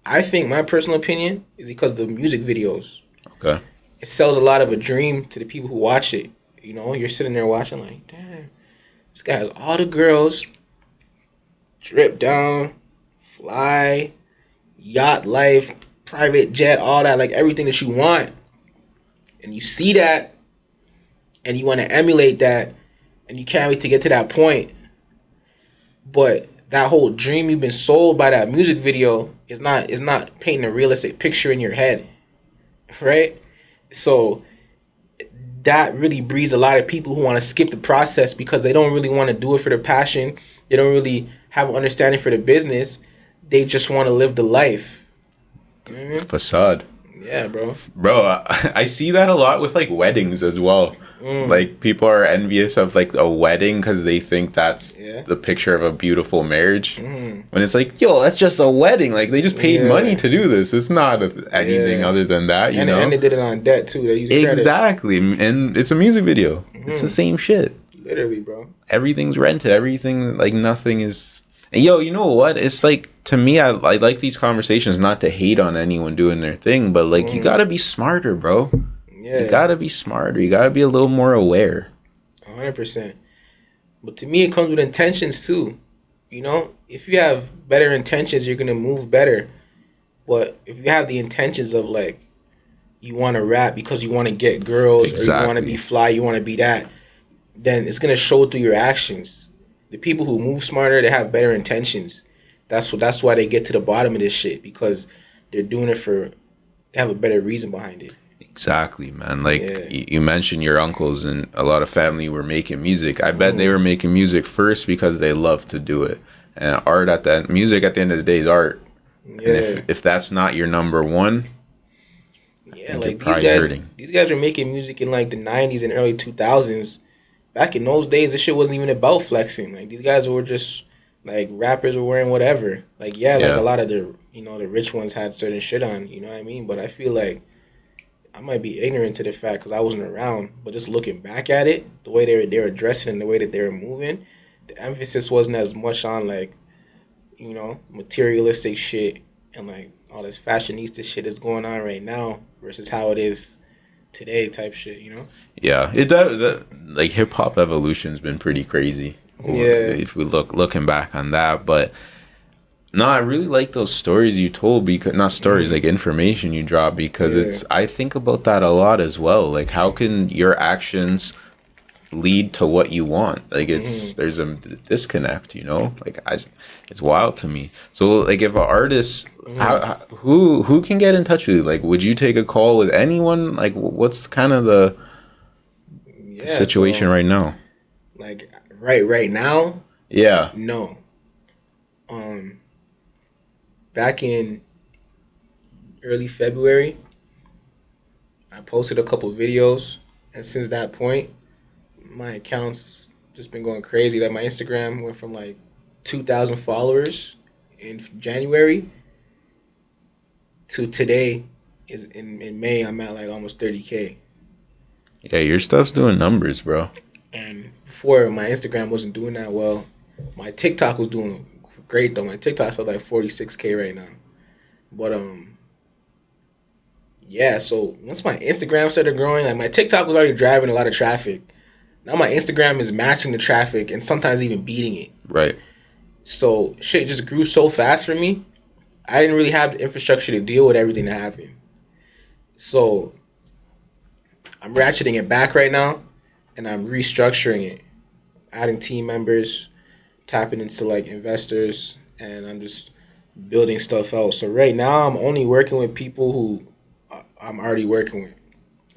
I think my personal opinion is because of the music videos. Okay. It sells a lot of a dream to the people who watch it. You know, you're sitting there watching like, damn, this guy has all the girls, drip down, fly, yacht life, private jet, all that, like everything that you want, and you see that, and you want to emulate that, and you can't wait to get to that point. But that whole dream you've been sold by that music video is not painting a realistic picture in your head, right? So that really breeds a lot of people who want to skip the process because they don't really want to do it for their passion. They don't really have an understanding for the business. They just want to live the life. You know what I mean? Facade. Yeah, bro. Bro, I see that a lot with like weddings as well. Like people are envious of like a wedding because they think that's Yeah. the picture of a beautiful marriage. When it's like, yo, that's just a wedding. Like they just paid money Yeah. to do this. It's not anything Yeah. other than that, you And know? they did it on debt too. They use credit. Exactly. And it's a music video. It's the same shit. Literally, bro. Everything's rented. Everything, like nothing is. And yo, you know what? It's like to me, I like these conversations not to hate on anyone doing their thing, but like you gotta be smarter, bro. You Yeah. gotta be smarter. You gotta be a little more aware. 100%. But to me, it comes with intentions too. You know, if you have better intentions, you're gonna move better. But if you have the intentions of like you want to rap because you want to get girls or you want to be Exactly. fly, you want to be that, then it's gonna show through your actions. The people who move smarter, they have better intentions. That's why they get to the bottom of this shit because they're doing it for they have a better reason behind it. Exactly, man. Like Yeah. you mentioned your uncles and a lot of family were making music. I bet they were making music first because they love to do it. And art at that music at the end of the day is art. And Yeah. if that's not your number one, I Yeah, think you're like these probably guys hurting. these guys were making music in like the 90s and early 2000s. Back in those days, this shit wasn't even about flexing. Like these guys were just like rappers were wearing whatever. Like yeah, like a Yeah. lot of the the rich ones had certain shit on. You know what I mean? But I feel like I might be ignorant to the fact because I wasn't around. But just looking back at it, the way they were dressing and the way that they were moving, the emphasis wasn't as much on like materialistic shit and like all this fashionista shit that's going on right now versus how it is today type shit. You know? Yeah. That like hip hop evolution's been pretty crazy. Yeah. If we looking back on that, but no, I really like those stories you told because not stories like information you drop because Yeah. I think about that a lot as well. Like how can your actions lead to what you want? Like there's a disconnect, you know? It's wild to me. So like if an artist who can get in touch with you? Like would you take a call with anyone? Like what's kind of the Yeah. situation So right now? like right now, Yeah. no. Um, back in early February, I posted a couple videos, and since that point, my account's just been going crazy. Like my Instagram went from like 2,000 followers in January to today is in May. I'm at like almost 30K. Yeah, your stuff's doing numbers, bro. And before, my Instagram wasn't doing that well. My TikTok was doing great though. My TikTok's at like 46K right now. But yeah. So once my Instagram started growing, like my TikTok was already driving a lot of traffic. Now my Instagram is matching the traffic and sometimes even beating it. Right. So shit just grew so fast for me. I didn't really have the infrastructure to deal with everything that happened. So I'm ratcheting it back right now, and I'm restructuring it, adding team members, tapping into like investors, and I'm just building stuff out. So right now I'm only working with people who I'm already working with,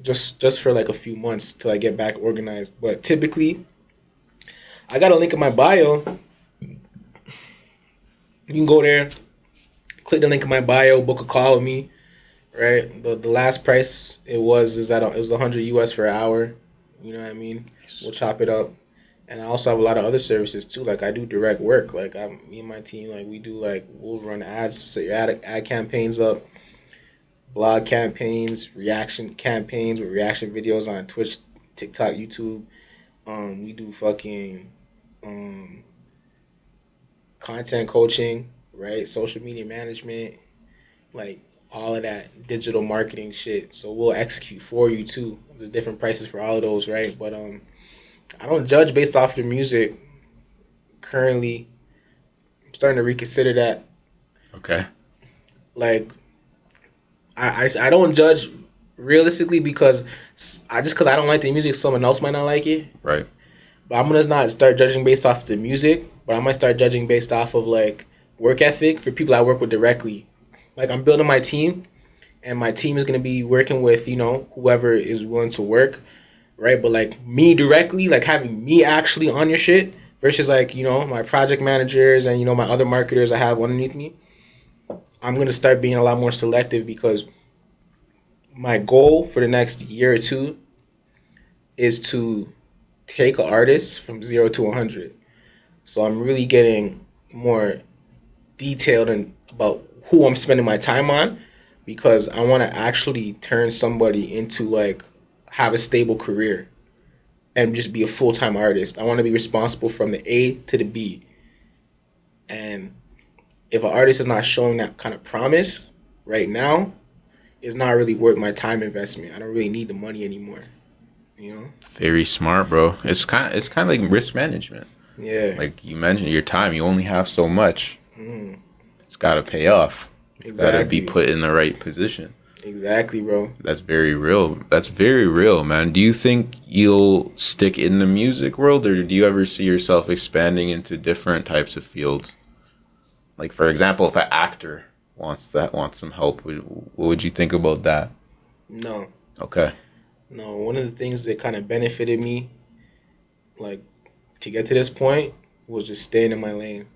just for like a few months till I get back organized. But typically, I got a link in my bio. You can go there, click the link in my bio, book a call with me. Right, the last price it was 100 US for an hour. You know what I mean? We'll chop it up, and I also have a lot of other services too. Like I do direct work. Like me and my team, like we do like we'll run ads, set your ad campaigns up, blog campaigns, reaction campaigns with reaction videos on Twitch, TikTok, YouTube. We do fucking um content coaching, right? Social media management, like all of that digital marketing shit. So we'll execute for you too. There's different prices for all of those, right? But I don't judge based off the music. Currently, I'm starting to reconsider that. Okay. Like, I don't judge realistically because because I don't like the music, someone else might not like it. Right. But I'm gonna not start judging based off the music, but I might start judging based off of like work ethic for people I work with directly. Like I'm building my team, and my team is gonna be working with whoever is willing to work, right? But like me directly, like having me actually on your shit versus like my project managers and my other marketers I have underneath me. I'm gonna start being a lot more selective because my goal for the next year or two is to take an artist from 0 to 100. So I'm really getting more detailed and about who I'm spending my time on because I want to actually turn somebody into like have a stable career and just be a full-time artist. I want to be responsible from the A to the B. And if an artist is not showing that kind of promise right now, it's not really worth my time investment. I don't really need the money anymore. Very smart, bro. It's kind of like risk management. Yeah. Like you mentioned, your time, you only have so much. It's got to pay off. It's got to be put in the right position. Exactly, bro. That's very real. That's very real, man. Do you think you'll stick in the music world, or do you ever see yourself expanding into different types of fields? Like, for example, if an actor wants some help, what would you think about that? No. Okay. No, one of the things that kind of benefited me, like, to get to this point was just staying in my lane.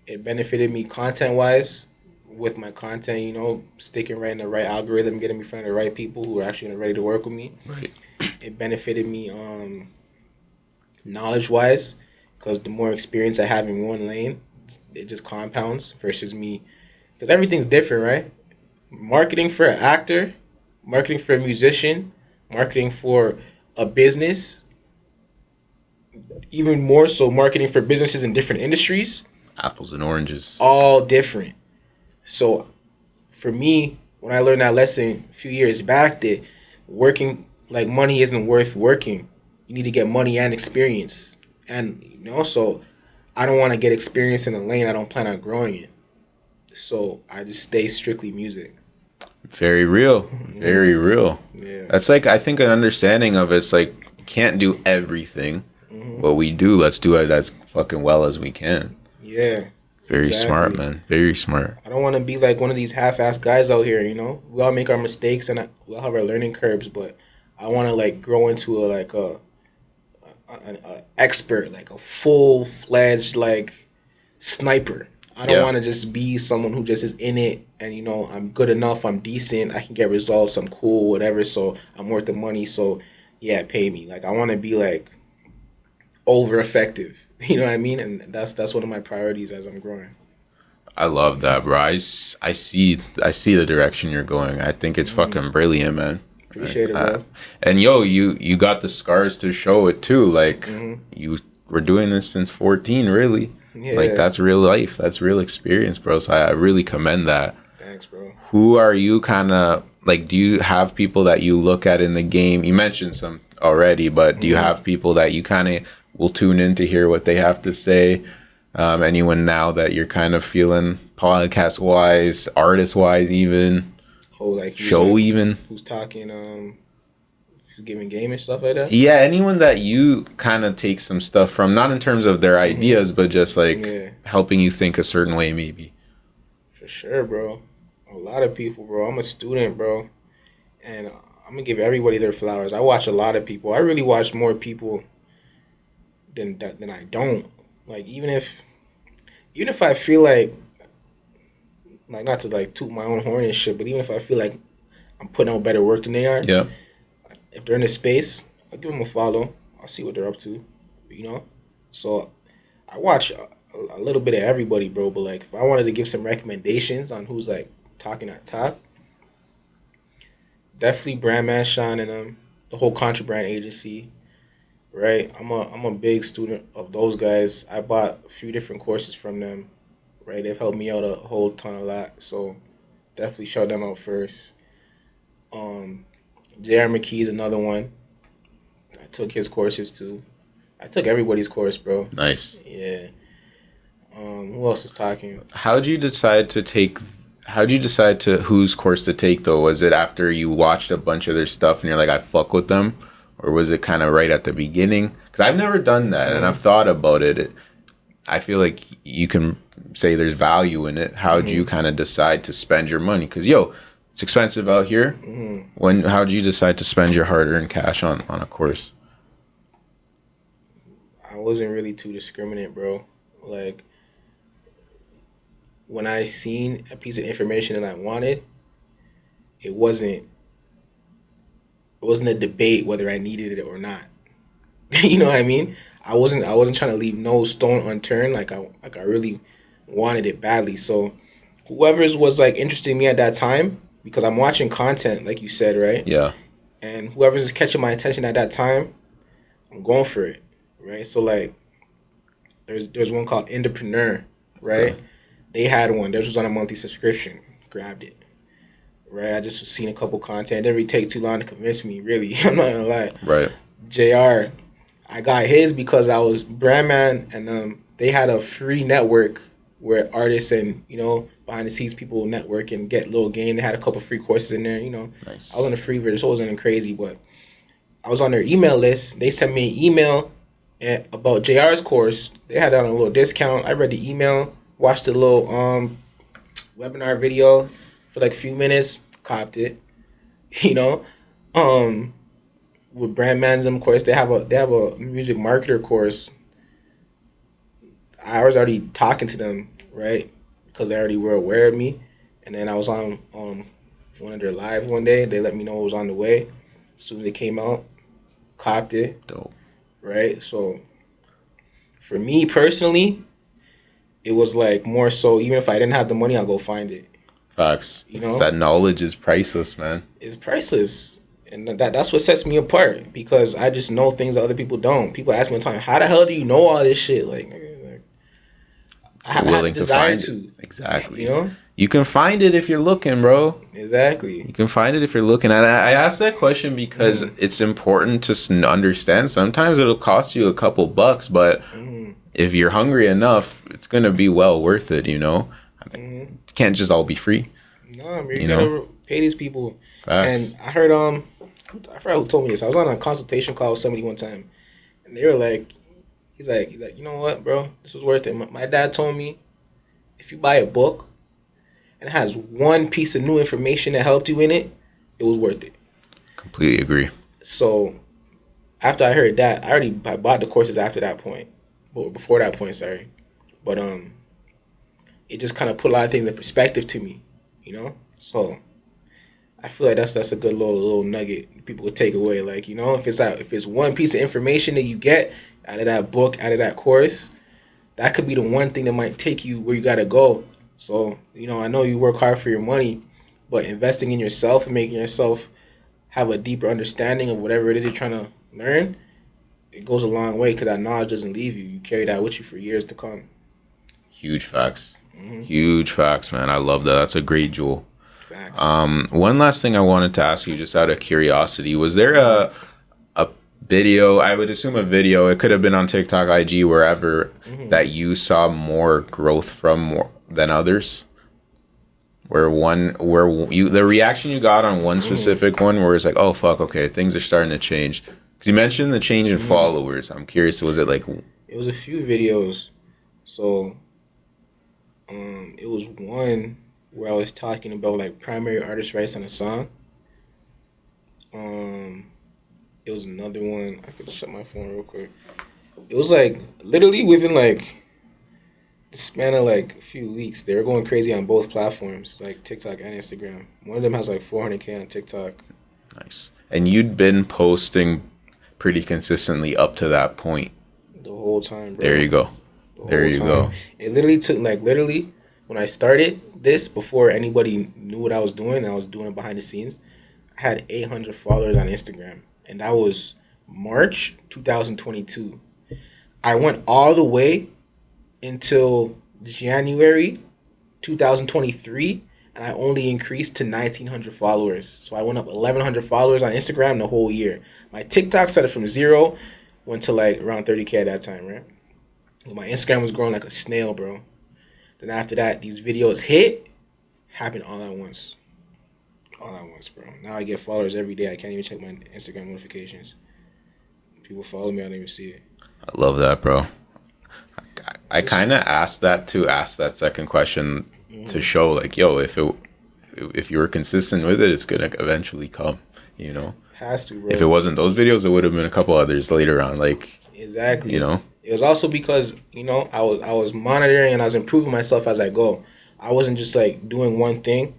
It benefited me content-wise with my content, sticking right in the right algorithm, getting me in front of the right people who are actually ready to work with me. Right. It benefited me knowledge-wise because the more experience I have in one lane, it just compounds versus me. Because everything's different, right? Marketing for an actor, marketing for a musician, marketing for a business, even more so marketing for businesses in different industries. Apples and oranges. All different. So for me, when I learned that lesson a few years back, that working like money isn't worth working. You need to get money and experience. And so I don't want to get experience in a lane I don't plan on growing in. So I just stay strictly music. Very real. Very real. Yeah. That's like, I think an understanding of it's like, you can't do everything. What we do, let's do it as fucking well as we can. Yeah. Very smart, man. Very smart. I don't want to be like one of these half-assed guys out here, We all make our mistakes and we all have our learning curves, but I want to like grow into an expert, like a full-fledged like sniper. I don't want to just be someone who just is in it and I'm good enough, I'm decent, I can get results, I'm cool, whatever, so I'm worth the money, so yeah, pay me. Like I want to be like over effective. You know what I mean? And that's one of my priorities as I'm growing. I love that, bro. I see the direction you're going. I think it's fucking brilliant, man. Appreciate it, bro. And yo, you got the scars to show it too. Like you were doing this since 14, really. Yeah. Like that's real life. That's real experience, bro. So I really commend that. Thanks, bro. Who are you kind of like? Do you have people that you look at in the game? You mentioned some already, but do you have people that you kind of will tune in to hear what they have to say? Anyone now that you're kind of feeling podcast wise, artist wise, even show even who's talking, who's giving game and stuff like that? Yeah, anyone that you kind of take some stuff from, not in terms of their ideas, but just like helping you think a certain way, maybe. For sure, bro. A lot of people, bro. I'm a student, bro, and I'm gonna give everybody their flowers. I watch a lot of people. I really watch more people than I don't. Like even if I feel like not to like toot my own horn and shit, but even if I feel like I'm putting out better work than they are, yeah. If they're in a space, I'll give them a follow. I'll see what they're up to, you know. So I watch a little bit of everybody, bro. But like if I wanted to give some recommendations on who's like talking at top, definitely Brandman Sean and the whole Contraband agency. Right, I'm a big student of those guys. I bought a few different courses from them. Right, they've helped me out a whole ton a lot. So definitely shout them out first. J.R. McKee's another one. I took his courses too. I took everybody's course, bro. Nice. Yeah. Who else is talking? How'd you decide to whose course to take though? Was it after you watched a bunch of their stuff and you're like, I fuck with them? Or was it kind of right at the beginning? Because I've never done that, and I've thought about it. I feel like you can say there's value in it. How'd you kind of decide to spend your money? Because, it's expensive out here. How'd you decide to spend your hard-earned cash on a course? I wasn't really too discriminate, bro. Like, when I seen a piece of information that I wanted, it wasn't a debate whether I needed it or not. You know what I mean? I wasn't trying to leave no stone unturned. Like I really wanted it badly. So whoever's was like interested in me at that time, because I'm watching content, like you said, right? Yeah. And whoever's catching my attention at that time, I'm going for it, right? So like, there's one called Entrepreneur, right? Yeah. They had one. Theirs was on a monthly subscription. Grabbed it. Right, I just seen a couple content. It didn't really take too long to convince me, really. I'm not gonna lie. Right. JR, I got his because I was Brandman, and they had a free network where artists and behind the scenes people network and get little game. They had a couple free courses in there. Nice. I was on the free version, so it wasn't crazy, but I was on their email list. They sent me an email about JR's course. They had it on a little discount. I read the email, watched the little webinar video for like a few minutes, copped it. With Brandman's course, they have a music marketer course. I was already talking to them, right? Because they already were aware of me. And then I was on one of their live one day. They let me know it was on the way. As soon as it came out, copped it. Dope. Right? So for me personally, it was like more so, even if I didn't have the money, I'll go find it. Facts. That knowledge is priceless, man. It's priceless. And that's what sets me apart, because I just know things that other people don't. People ask me all the time, how the hell do you know all this shit? Like I willing have desire to find it. to. Exactly. You can find it if you're looking, bro. Exactly. You can find it if you're looking. And I asked that question because it's important to understand. Sometimes it'll cost you a couple bucks, but if you're hungry enough, it's going to be well worth it, It can't just all be free. No, I mean, you gotta pay these people. Facts. And I heard, I forgot who told me this. I was on a consultation call with somebody one time, and they were like, he's like, you know what, bro? This was worth it. My dad told me, if you buy a book and it has one piece of new information that helped you in it, it was worth it. Completely agree. So after I heard that, I bought the courses after that point. Well, before that point, sorry. But it just kind of put a lot of things in perspective to me, So I feel like that's a good little nugget people could take away. Like, if it's one piece of information that you get out of that book, out of that course, that could be the one thing that might take you where you gotta go. So, I know you work hard for your money, but investing in yourself and making yourself have a deeper understanding of whatever it is you're trying to learn, it goes a long way because that knowledge doesn't leave you. You carry that with you for years to come. Huge facts. Huge facts, man. I love that. That's a great jewel. Facts. One last thing I wanted to ask you, just out of curiosity, was there a video? I would assume a video. It could have been on TikTok, IG, wherever, that you saw more growth from than others. Where the reaction you got on one specific one, where it's like, oh fuck, okay, things are starting to change. Because you mentioned the change in followers. I'm curious, was it like? It was a few videos. So, it was one where I was talking about like primary artist rights on a song. It was another one. I could shut my phone real quick. It was like literally within like the span of like a few weeks, they were going crazy on both platforms, like TikTok and Instagram. One of them has like 400K on TikTok. Nice. And you'd been posting pretty consistently up to that point. The whole time, bro. There you go. There you go. It literally took when I started this, before anybody knew what I was doing, and I was doing it behind the scenes, I had 800 followers on Instagram. And that was March 2022. I went all the way until January 2023, and I only increased to 1,900 followers. So I went up 1,100 followers on Instagram the whole year. My TikTok started from 0, went to like around 30K at that time, right? My Instagram was growing like a snail, bro. Then after that, these videos happened all at once. All at once, bro. Now I get followers every day. I can't even check my Instagram notifications. People follow me, I don't even see it. I love that, bro. I kind of asked that second question to show, like, yo, if you were consistent with it, it's gonna eventually come, Has to, bro. If it wasn't those videos, it would have been a couple others later on, like, exactly. It was also because I was monitoring and I was improving myself as I go. I wasn't just like doing one thing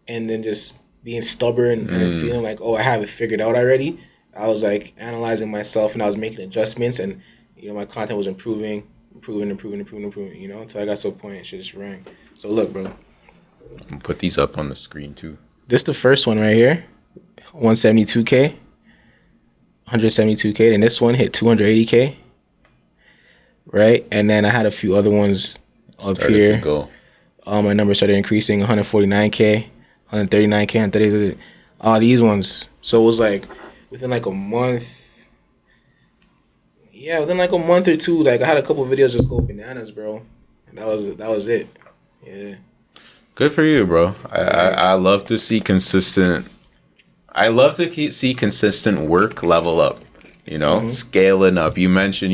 and then just being stubborn and feeling like, oh, I have it figured out already. I was like analyzing myself and I was making adjustments, and my content was improving until I got to a point it just rang. So look, bro. I'm gonna put these up on the screen too. This the first one right here, 172K, 172K. Then this one hit 280K, right? And then I had a few other ones up here. My numbers started increasing, 149K, 139K, 130. All these ones. So it was like within like a month. Yeah, within like a month or two, like I had a couple videos just go bananas, bro. And that was it. Yeah. Good for you, bro. I love to see consistent. I love to see consistent work level up. Scaling up. You mentioned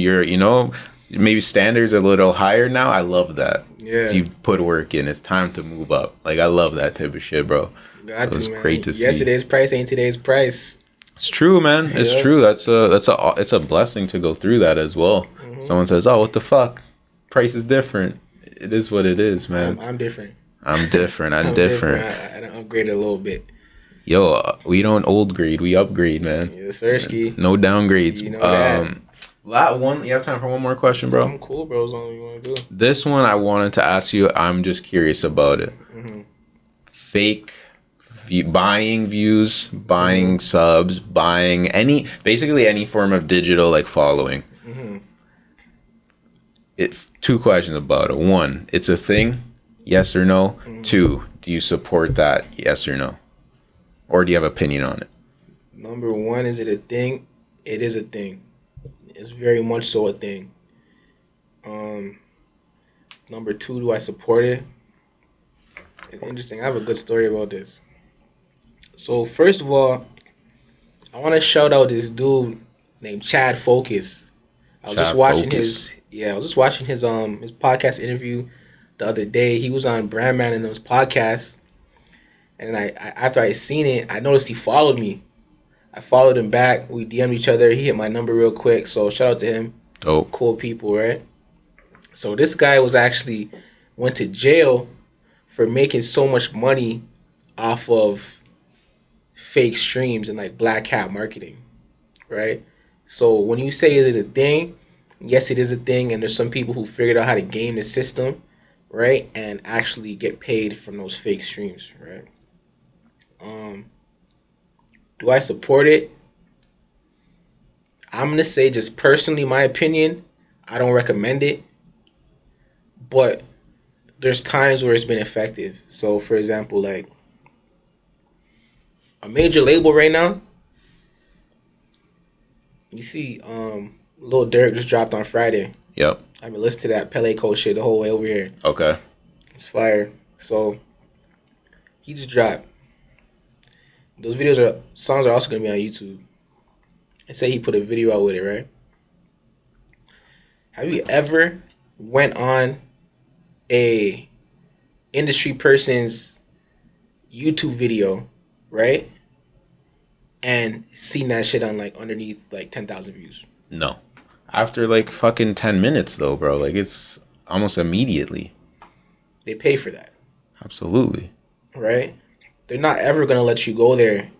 maybe standards are a little higher now. I love that. Yeah. So you put work in. It's time to move up. Like, I love that type of shit, bro. It's great to see. Yesterday's price ain't today's price. It's true, man. It's true. It's a blessing to go through that as well. Someone says, "Oh, what the fuck? Price is different." It is what it is, man. I'm different. I'm different. I'm different. I upgraded a little bit. Yo, we don't old grade. We upgrade, man. Yes, sir. No downgrades. You know that. You have time for one more question, bro? I'm cool, bro. As long as you want to do. This one I wanted to ask you. I'm just curious about it. Fake buying views, buying subs, buying basically any form of digital like following. Two questions about it. One, it's a thing, yes or no? Two, do you support that, yes or no? Or do you have opinion on it? Number one, is it a thing? It is a thing. It's very much so a thing. Number two, do I support it? It's interesting. I have a good story about this. So first of all, I want to shout out this dude named Chad Focus. I was just watching his podcast interview the other day. He was on Brandman and those podcasts, and I after I seen it, I noticed he followed me. I followed him back. We DM'd each other. He hit my number real quick, so shout out to him. Dope. Cool people, right? So this guy went to jail for making so much money off of fake streams and like black hat marketing, right? So when you say is it a thing, yes, it is a thing, and there's some people who figured out how to game the system, right? And actually get paid from those fake streams, right? Do I support it? I'm gonna say just personally, my opinion, I don't recommend it, but there's times where it's been effective. So, for example, like a major label right now, you see, Lil Durk just dropped on Friday. Yep. I've been listening to that Pele Code shit the whole way over here. Okay. It's fire. So he just dropped. Those songs are also gonna be on YouTube. And say he put a video out with it, right? Have you ever went on a industry person's YouTube video, right? And seen that shit on like underneath like 10,000 views? No. After like fucking 10 minutes though, bro. Like it's almost immediately. They pay for that. Absolutely. Right? They're not ever gonna let you go there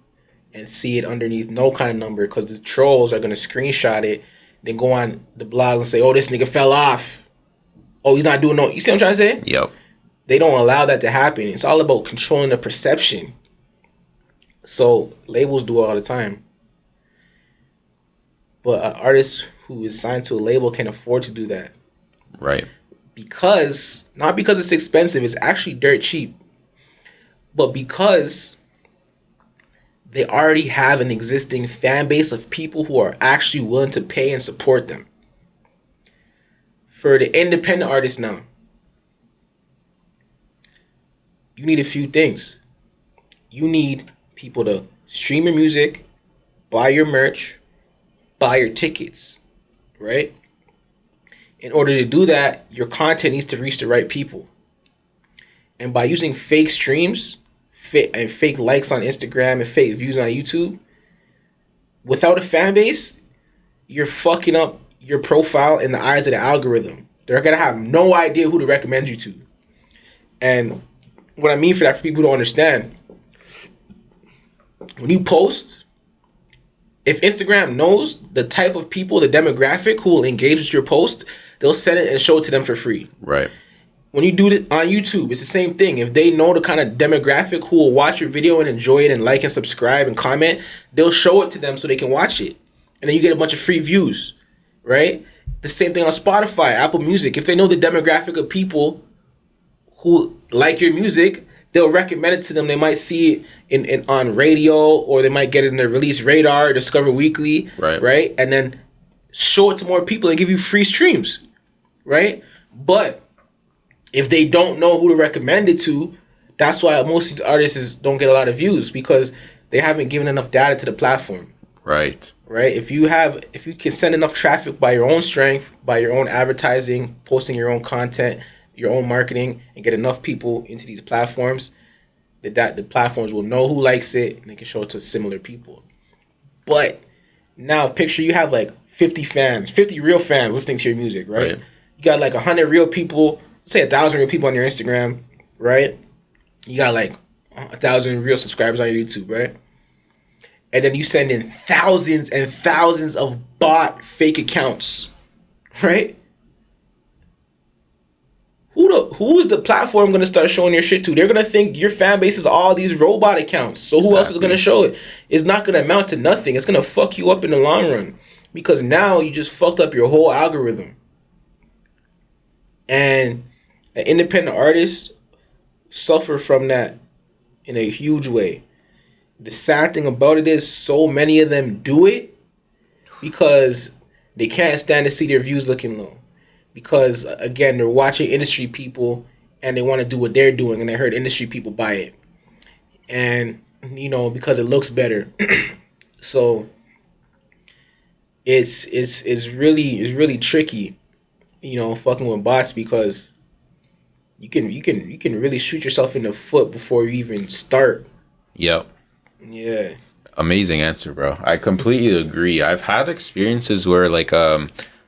and see it underneath no kind of number, because the trolls are gonna screenshot it, then go on the blog and say, "Oh, this nigga fell off. Oh, he's not doing no." You see what I'm trying to say? Yep. They don't allow that to happen. It's all about controlling the perception. So labels do it all the time, but an artist who is signed to a label can afford to do that. Right. Because not because it's expensive, it's actually dirt cheap, but because they already have an existing fan base of people who are actually willing to pay and support them. For the independent artists now, you need a few things. You need people to stream your music, buy your merch, buy your tickets, right? In order to do that, your content needs to reach the right people. And by using fake streams and fake likes on Instagram and fake views on YouTube, without a fan base, you're fucking up your profile in the eyes of the algorithm. They're gonna have no idea who to recommend you to. And what I mean for that, for people who don't understand, when you post, if Instagram knows the type of people, the demographic who will engage with your post, they'll send it and show it to them for free. Right. When you do it on YouTube, it's the same thing. If they know the kind of demographic who will watch your video and enjoy it and like and subscribe and comment, they'll show it to them so they can watch it. And then you get a bunch of free views, right? The same thing on Spotify, Apple Music. If they know the demographic of people who like your music, they'll recommend it to them. They might see it in on radio, or they might get it in their release radar, Discover Weekly, right? And then show it to more people and give you free streams, right? But if they don't know who to recommend it to, that's why most of these artists don't get a lot of views, because they haven't given enough data to the platform. Right. Right? If you can send enough traffic by your own strength, by your own advertising, posting your own content, your own marketing, and get enough people into these platforms, that the platforms will know who likes it and they can show it to similar people. But now picture you have like 50 real fans listening to your music, right? You got like 100 real people, say 1,000 real people on your Instagram, right? You got like 1,000 real subscribers on your YouTube, right? And then you send in thousands and thousands of bot fake accounts, right? Who is the platform going to start showing your shit to? They're going to think your fan base is all these robot accounts. So who else is going to show it? It's not going to amount to nothing. It's going to fuck you up in the long run, because now you just fucked up your whole algorithm. And an independent artist suffer from that in a huge way. The sad thing about it is so many of them do it because they can't stand to see their views looking low. Because, again, they're watching industry people and they want to do what they're doing, and they heard industry people buy it. And, because it looks better. So it's really tricky, fucking with bots, because you can really shoot yourself in the foot before you even start. Yep. Yeah. Amazing answer, bro. I completely agree. I've had experiences where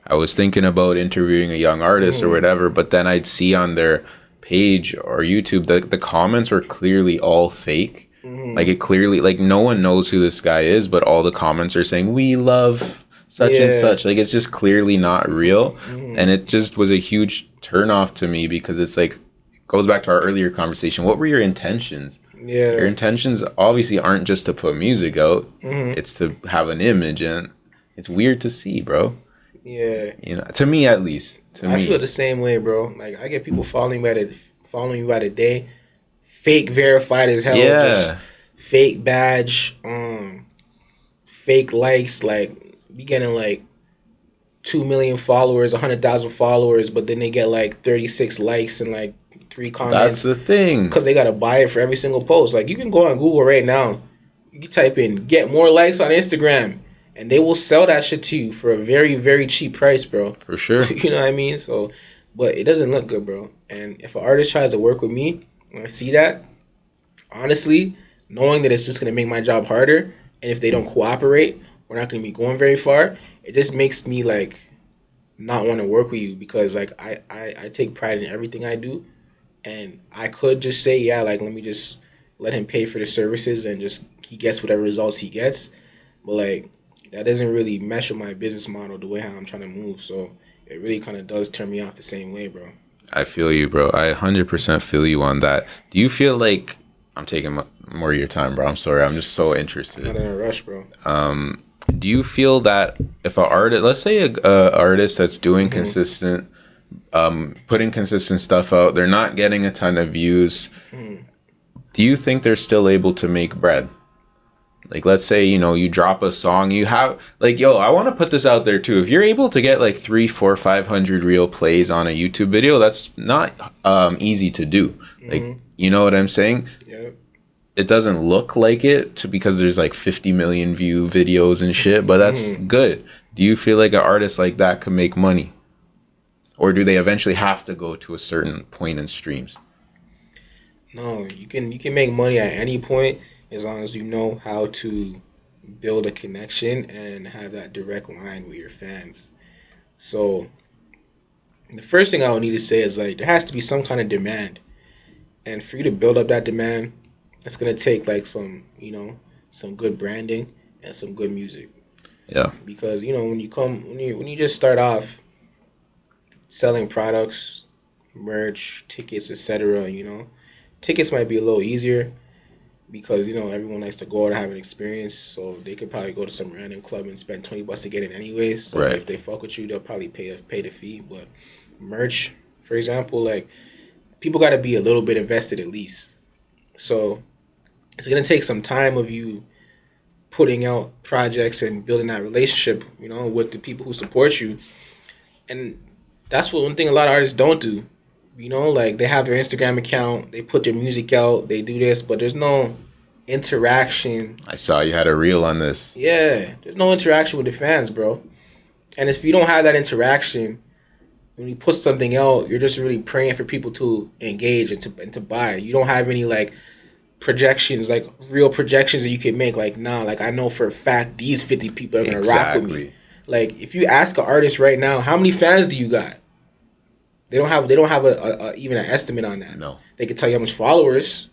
I was thinking about interviewing a young artist or whatever, but then I'd see on their page or YouTube that the comments were clearly all fake. Like it clearly, like no one knows who this guy is, but all the comments are saying, "We love such and such." Like it's just clearly not real. And it just was a huge turnoff to me, because it's like, goes back to our earlier conversation. What were your intentions? Yeah. Your intentions obviously aren't just to put music out. Mm-hmm. It's to have an image, and it's weird to see, bro. Yeah. You know, to me at least. I feel the same way, bro. Like I get people following me by the day, fake verified as hell, just Yeah. fake badge, fake likes. Like be getting like 2 million followers, 100,000 followers, but then they get like 36 likes and like 3 That's comments the thing. because they gotta buy it for every single post. Like you can go on Google right now, you can type in "get more likes on Instagram," and they will sell that shit to you for a very very cheap price, bro. For sure. You know what I mean? So, but it doesn't look good, bro. And if an artist tries to work with me, and I see that, honestly, knowing that it's just gonna make my job harder, and if they don't cooperate, we're not gonna be going very far. It just makes me like not want to work with you because like I take pride in everything I do, and I could just say, yeah, like let me just let him pay for the services and just he gets whatever results he gets, but like that doesn't really mesh with my business model the way how I'm trying to move. So it really kind of does turn me off the same way, bro. I feel you, bro. I 100% feel you on that. Do you feel like I'm taking more of your time, bro? I'm sorry. I'm just so interested. I'm not in a rush, bro. Do you feel that if an artist, let's say a artist that's doing consistent, putting consistent stuff out, they're not getting a ton of views, do you think they're still able to make bread? Like, let's say, you know, you drop a song, you have, like, yo, I want to put this out there too. If you're able to get like 3, 4, 500 real plays on a YouTube video, that's not easy to do. Like, you know what I'm saying? Yeah. It doesn't look like it because there's like 50 million view videos and shit, but that's good. Do you feel like an artist like that could make money? Or do they eventually have to go to a certain point in streams? No, you can make money at any point as long as you know how to build a connection and have that direct line with your fans. So the first thing I would need to say is like there has to be some kind of demand. And for you to build up that demand, it's gonna take like some, you know, some good branding and some good music. Yeah. Because, you know, when you just start off selling products, merch, tickets, etc., you know, tickets might be a little easier because, you know, everyone likes to go out and have an experience, so they could probably go to some random club and spend $20 to get in anyways. So right. If they fuck with you, they'll probably pay the fee. But merch, for example, like people got to be a little bit invested at least. So it's gonna take some time of you putting out projects and building that relationship, you know, with the people who support you. And that's one thing a lot of artists don't do. You know, like they have their Instagram account, they put their music out, they do this, but there's no interaction. I saw you had a reel on this. Yeah, there's no interaction with the fans, bro. And if you don't have that interaction, when you put something out, you're just really praying for people to engage and to buy. You don't have any like projections, like real projections that you can make. Like, nah, like I know for a fact these 50 people are gonna rock with me. Like, if you ask an artist right now, how many fans do you got? They don't have a even an estimate on that. No. They can tell you how much followers,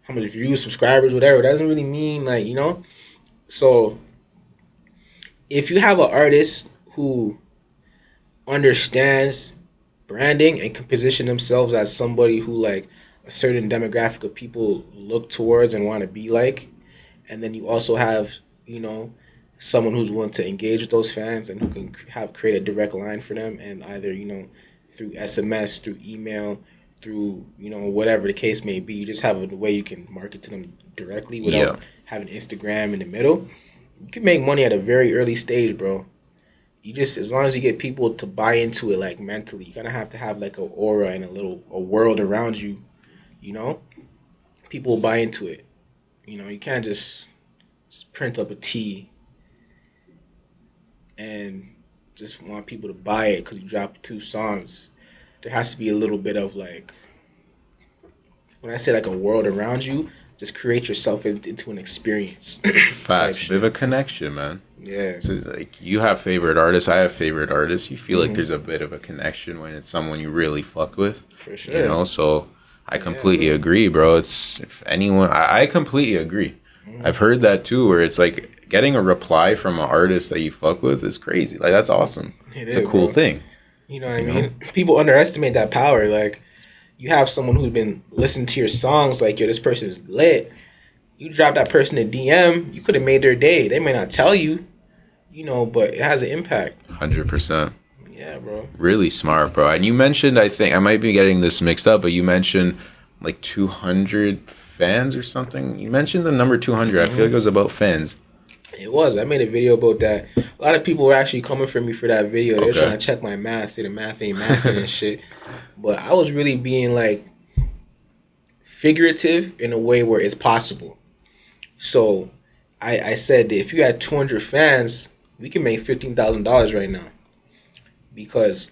how much views, subscribers, whatever. That doesn't really mean like, you know. So if you have an artist who understands branding and can position themselves as somebody who like a certain demographic of people look towards and want to be like, and then you also have, you know, someone who's willing to engage with those fans and who can create a direct line for them, and either, you know, through SMS, through email, through, you know, whatever the case may be, you just have a way you can market to them directly without having Instagram in the middle. You can make money at a very early stage, bro. You just, as long as you get people to buy into it, like mentally, you kind of have to have like an aura and a world around you, you know? People will buy into it. You know, you can't just print up a tee and just want people to buy it because you dropped 2 songs. There has to be a little bit of like, when I say like a world around you, just create yourself into an experience. Facts. Bit of a connection, man. Yeah. So like you have favorite artists, I have favorite artists. You feel like there's a bit of a connection when it's someone you really fuck with. For sure. You know, so I completely agree, bro. It's if anyone, I completely agree. I've heard that too, where it's like getting a reply from an artist that you fuck with is crazy. Like that's awesome. It's a cool thing. You know what I mean? People underestimate that power. Like, you have someone who's been listening to your songs, like, yo, this person's lit. You drop that person a DM, you could have made their day. They may not tell you, but it has an impact. 100%. Yeah, bro. Really smart, bro. And you mentioned, I think I might be getting this mixed up, but you mentioned like 200 fans or something. You mentioned the number 200. I feel like it was about fans. It was. I made a video about that. A lot of people were actually coming for me for that video. They were trying to check my math, say the math ain't mathing and shit. But I was really being like figurative in a way where it's possible. So I said that if you had 200 fans, we can make $15,000 right now. Because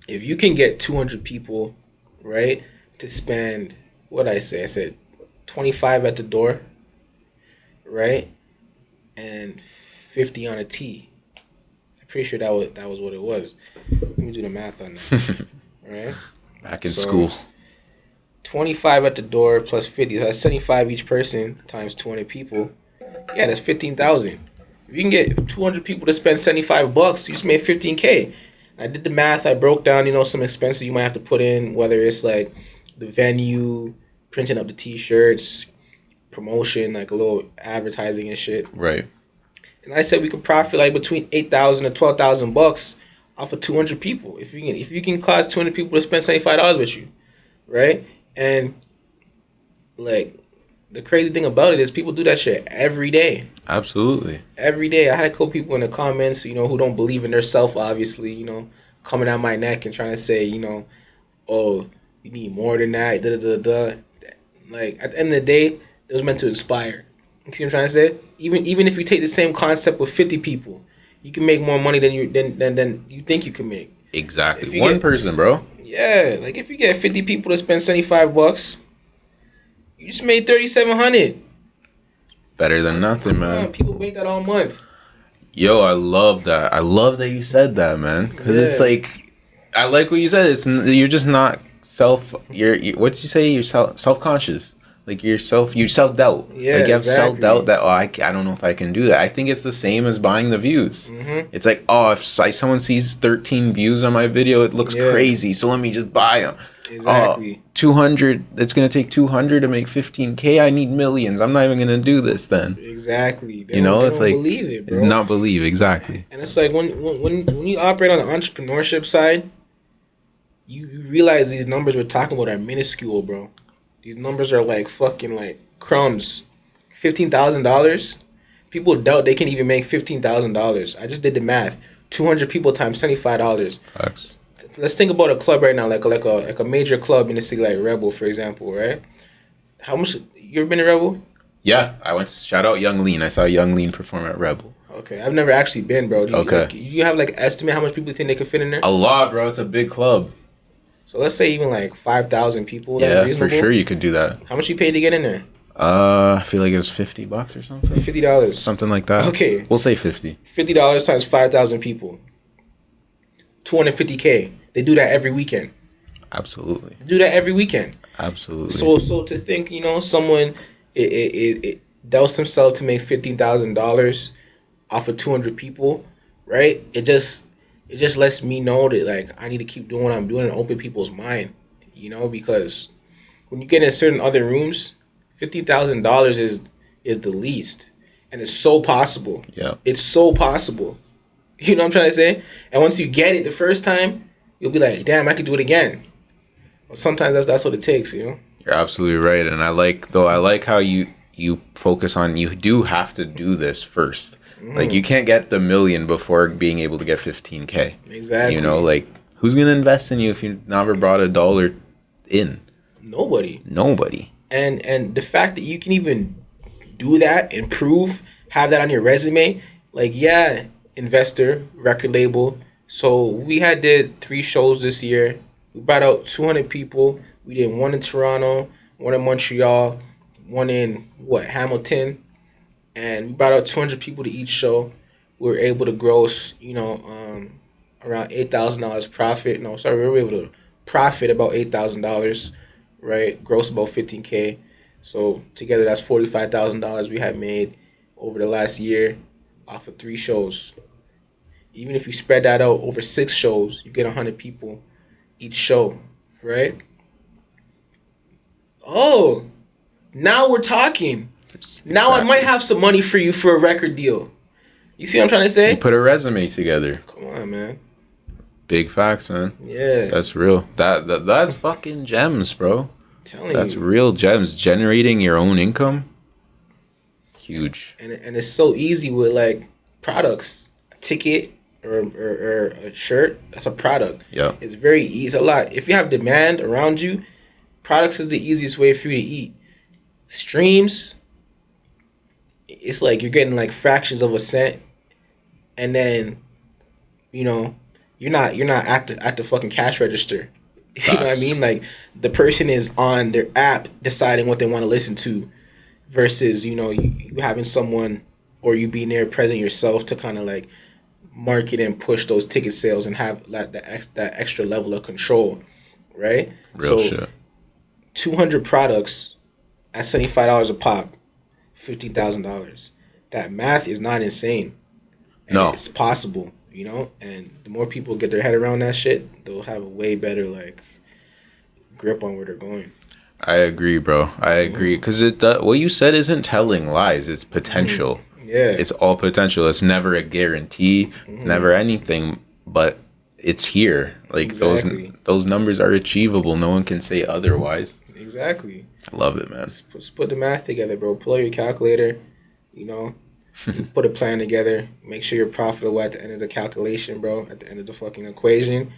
if you can get 200 people, right, to spend, what did I say? I said 25 at the door, right? And 50 on a tee. I'm pretty sure that was what it was. Let me do the math on that. Right? Back in school. 25 at the door plus 50. So that's 75 each person times 200 people. Yeah, that's 15,000. If you can get 200 people to spend $75, you just made 15K. I did the math. I broke down, some expenses you might have to put in, whether it's like the venue, printing up the t-shirts, promotion, like a little advertising and shit. Right. And I said we could profit like between $8,000 and $12,000 off of 200 people. If you can cause 200 people to spend $75 with you, right? And like the crazy thing about it is people do that shit every day. Absolutely. Every day. I had a couple people in the comments, who don't believe in themselves, obviously, coming at my neck and trying to say, oh, you need more than that, da-da-da-da. Like, at the end of the day, it was meant to inspire. You see what I'm trying to say? Even if you take the same concept with 50 people, you can make more money than you think you can make. Exactly. One person, bro. Yeah, like if you get 50 people to spend $75, you just made $3,700. Better than nothing, man. People make that all month. Yo, I love that. I love that you said that, man. Because it's like, I like what you said. You're just not you're what you say? You're self-conscious. Like you self-doubt. Yeah, like you have exactly. self-doubt that, I don't know if I can do that. I think it's the same as buying the views. Mm-hmm. It's like, if someone sees 13 views on my video, it looks crazy. So let me just buy them. Exactly. 200, it's going to take 200 to make 15K. I need millions. I'm not even going to do this then. Exactly. They it's don't like, believe it, bro. It's not believe, exactly. And it's like when you operate on the entrepreneurship side, you realize these numbers we're talking about are minuscule, bro. These numbers are like fucking like crumbs. $15,000. People doubt they can even make $15,000. I just did the math. 200 people times $75. Facts. Let's think about a club right now, like a major club in the city, like Rebel, for example, right? How much? You ever been to Rebel? Yeah, I went to Shoutout Young Lean. I saw Young Lean perform at Rebel. Okay, I've never actually been, bro. Do you have like estimate how much people think they could fit in there? A lot, bro. It's a big club. So let's say even like 5,000 people. Yeah, for sure you could do that. How much you paid to get in there? I feel like it was $50 or something. $50. Something like that. Okay. We'll say 50. $50 times 5,000 people. $250K. They do that every weekend. Absolutely. They do that every weekend. Absolutely. So to think, someone it doused himself to make $15,000 off of 200 people, right? It just lets me know that like I need to keep doing what I'm doing and open people's mind, because when you get in certain other rooms, $15,000 is the least, and it's so possible. Yeah, it's so possible. You know what I'm trying to say? And once you get it the first time, you'll be like, damn, I could do it again. But sometimes that's what it takes, You're absolutely right, and I like how you focus on you do have to do this first. Like you can't get the million before being able to get 15K. Exactly. Like who's gonna invest in you if you never brought $1 in? Nobody. And the fact that you can even do that, improve, have that on your resume, like investor, record label. So we did 3 shows this year. We brought out 200 people. We did one in Toronto, one in Montreal, one in Hamilton. And we brought out 200 people to each show. We were able to gross, around $8,000 profit. No, sorry, we were able to profit about $8,000, right? Gross about 15K. So together, that's $45,000 we had made over the last year off of 3 shows. Even if you spread that out over 6 shows, you get 100 people each show, right? Oh, now we're talking. Now I might have some money for you for a record deal. You see what I'm trying to say? You put a resume together. Come on, man. Big facts, man. Yeah. That's real. That's fucking gems, bro. That's You. real gems. Generating your own income. Huge. And it's so easy with like products. A ticket or a shirt, that's a product. Yeah. It's very easy. It's a lot. If you have demand around you, products is the easiest way for you to eat. Streams, it's like you're getting like fractions of a cent, and then, you know, you're not at the fucking cash register. You know what I mean? Like the person is on their app deciding what they want to listen to, versus you having someone or you being there present yourself to kind of like market and push those ticket sales and have that extra level of control, right? Real shit. 200 products at $75 a pop, $15,000. That math is not insane. And no, it's possible, And the more people get their head around that shit, they'll have a way better like grip on where they're going. I agree, bro. I agree, because what you said isn't telling lies. It's potential. Yeah, it's all potential. It's never a guarantee. It's never anything, but it's here. Like exactly. those numbers are achievable. No one can say otherwise. Exactly. I love it, man. Just put the math together, bro. Pull out your calculator. Put a plan together. Make sure you're profitable at the end of the calculation, bro. At the end of the fucking equation.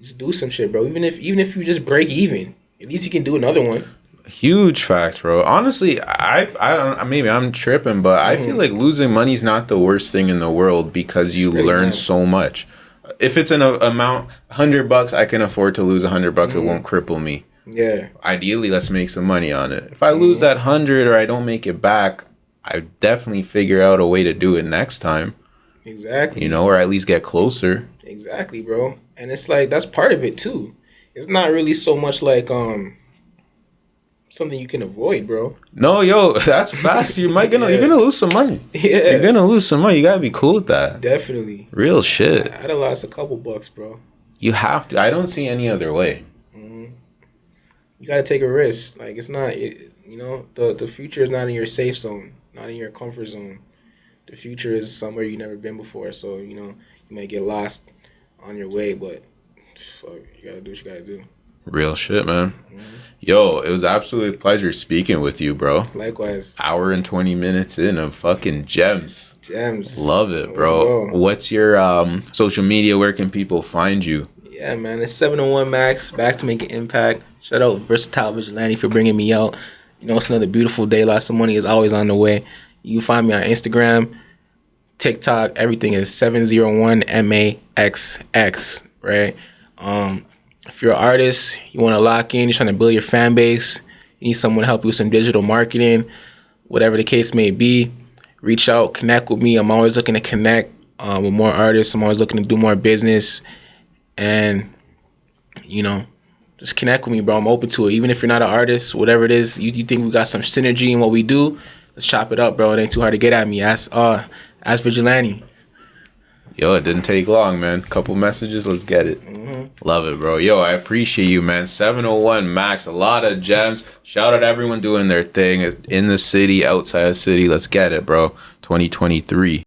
Just do some shit, bro. Even if you just break even, at least you can do another one. Huge fact, bro. Honestly, I don't. Maybe I'm tripping, but I feel like losing money is not the worst thing in the world, because you learn so much. If it's an amount, $100, I can afford to lose $100. It won't cripple me. Yeah. Ideally, let's make some money on it. If I lose that 100 or I don't make it back, I definitely figure out a way to do it next time. Exactly. Or at least get closer. Exactly, bro. And it's like that's part of it too. It's not really so much like something you can avoid, bro. No, yo, that's facts. You're gonna lose some money. Yeah. You're gonna lose some money. You gotta be cool with that. Definitely. Real shit. I'd have lost a couple bucks, bro. You have to. I don't see any other way. You gotta take a risk. Like it's not, the future is not in your safe zone, not in your comfort zone. The future is somewhere you've never been before. So you may get lost on your way, but you gotta do what you gotta do. Real shit, man. Yo, it was absolutely a pleasure speaking with you, bro. Likewise. Hour and 20 minutes in of fucking gems. Love it, bro. What's your social media? Where can people find you? Yeah, man. It's 701 Maxx. Back to make an impact. Shout out VersatileVigilante for bringing me out. It's another beautiful day. Lots of money is always on the way. You find me on Instagram, TikTok. Everything is 701MAXX, right? If you're an artist, you want to lock in, you're trying to build your fan base, you need someone to help you with some digital marketing, whatever the case may be, reach out, connect with me. I'm always looking to connect with more artists. I'm always looking to do more business. And, just connect with me, bro. I'm open to it. Even if you're not an artist, whatever it is, you think we got some synergy in what we do, let's chop it up, bro. It ain't too hard to get at me. Ask Vigilante. Yo, it didn't take long, man. Couple messages, let's get it. Love it, bro. Yo, I appreciate you, man. 701 Maxx, a lot of gems. Shout out to everyone doing their thing in the city, outside the city. Let's get it, bro. 2023.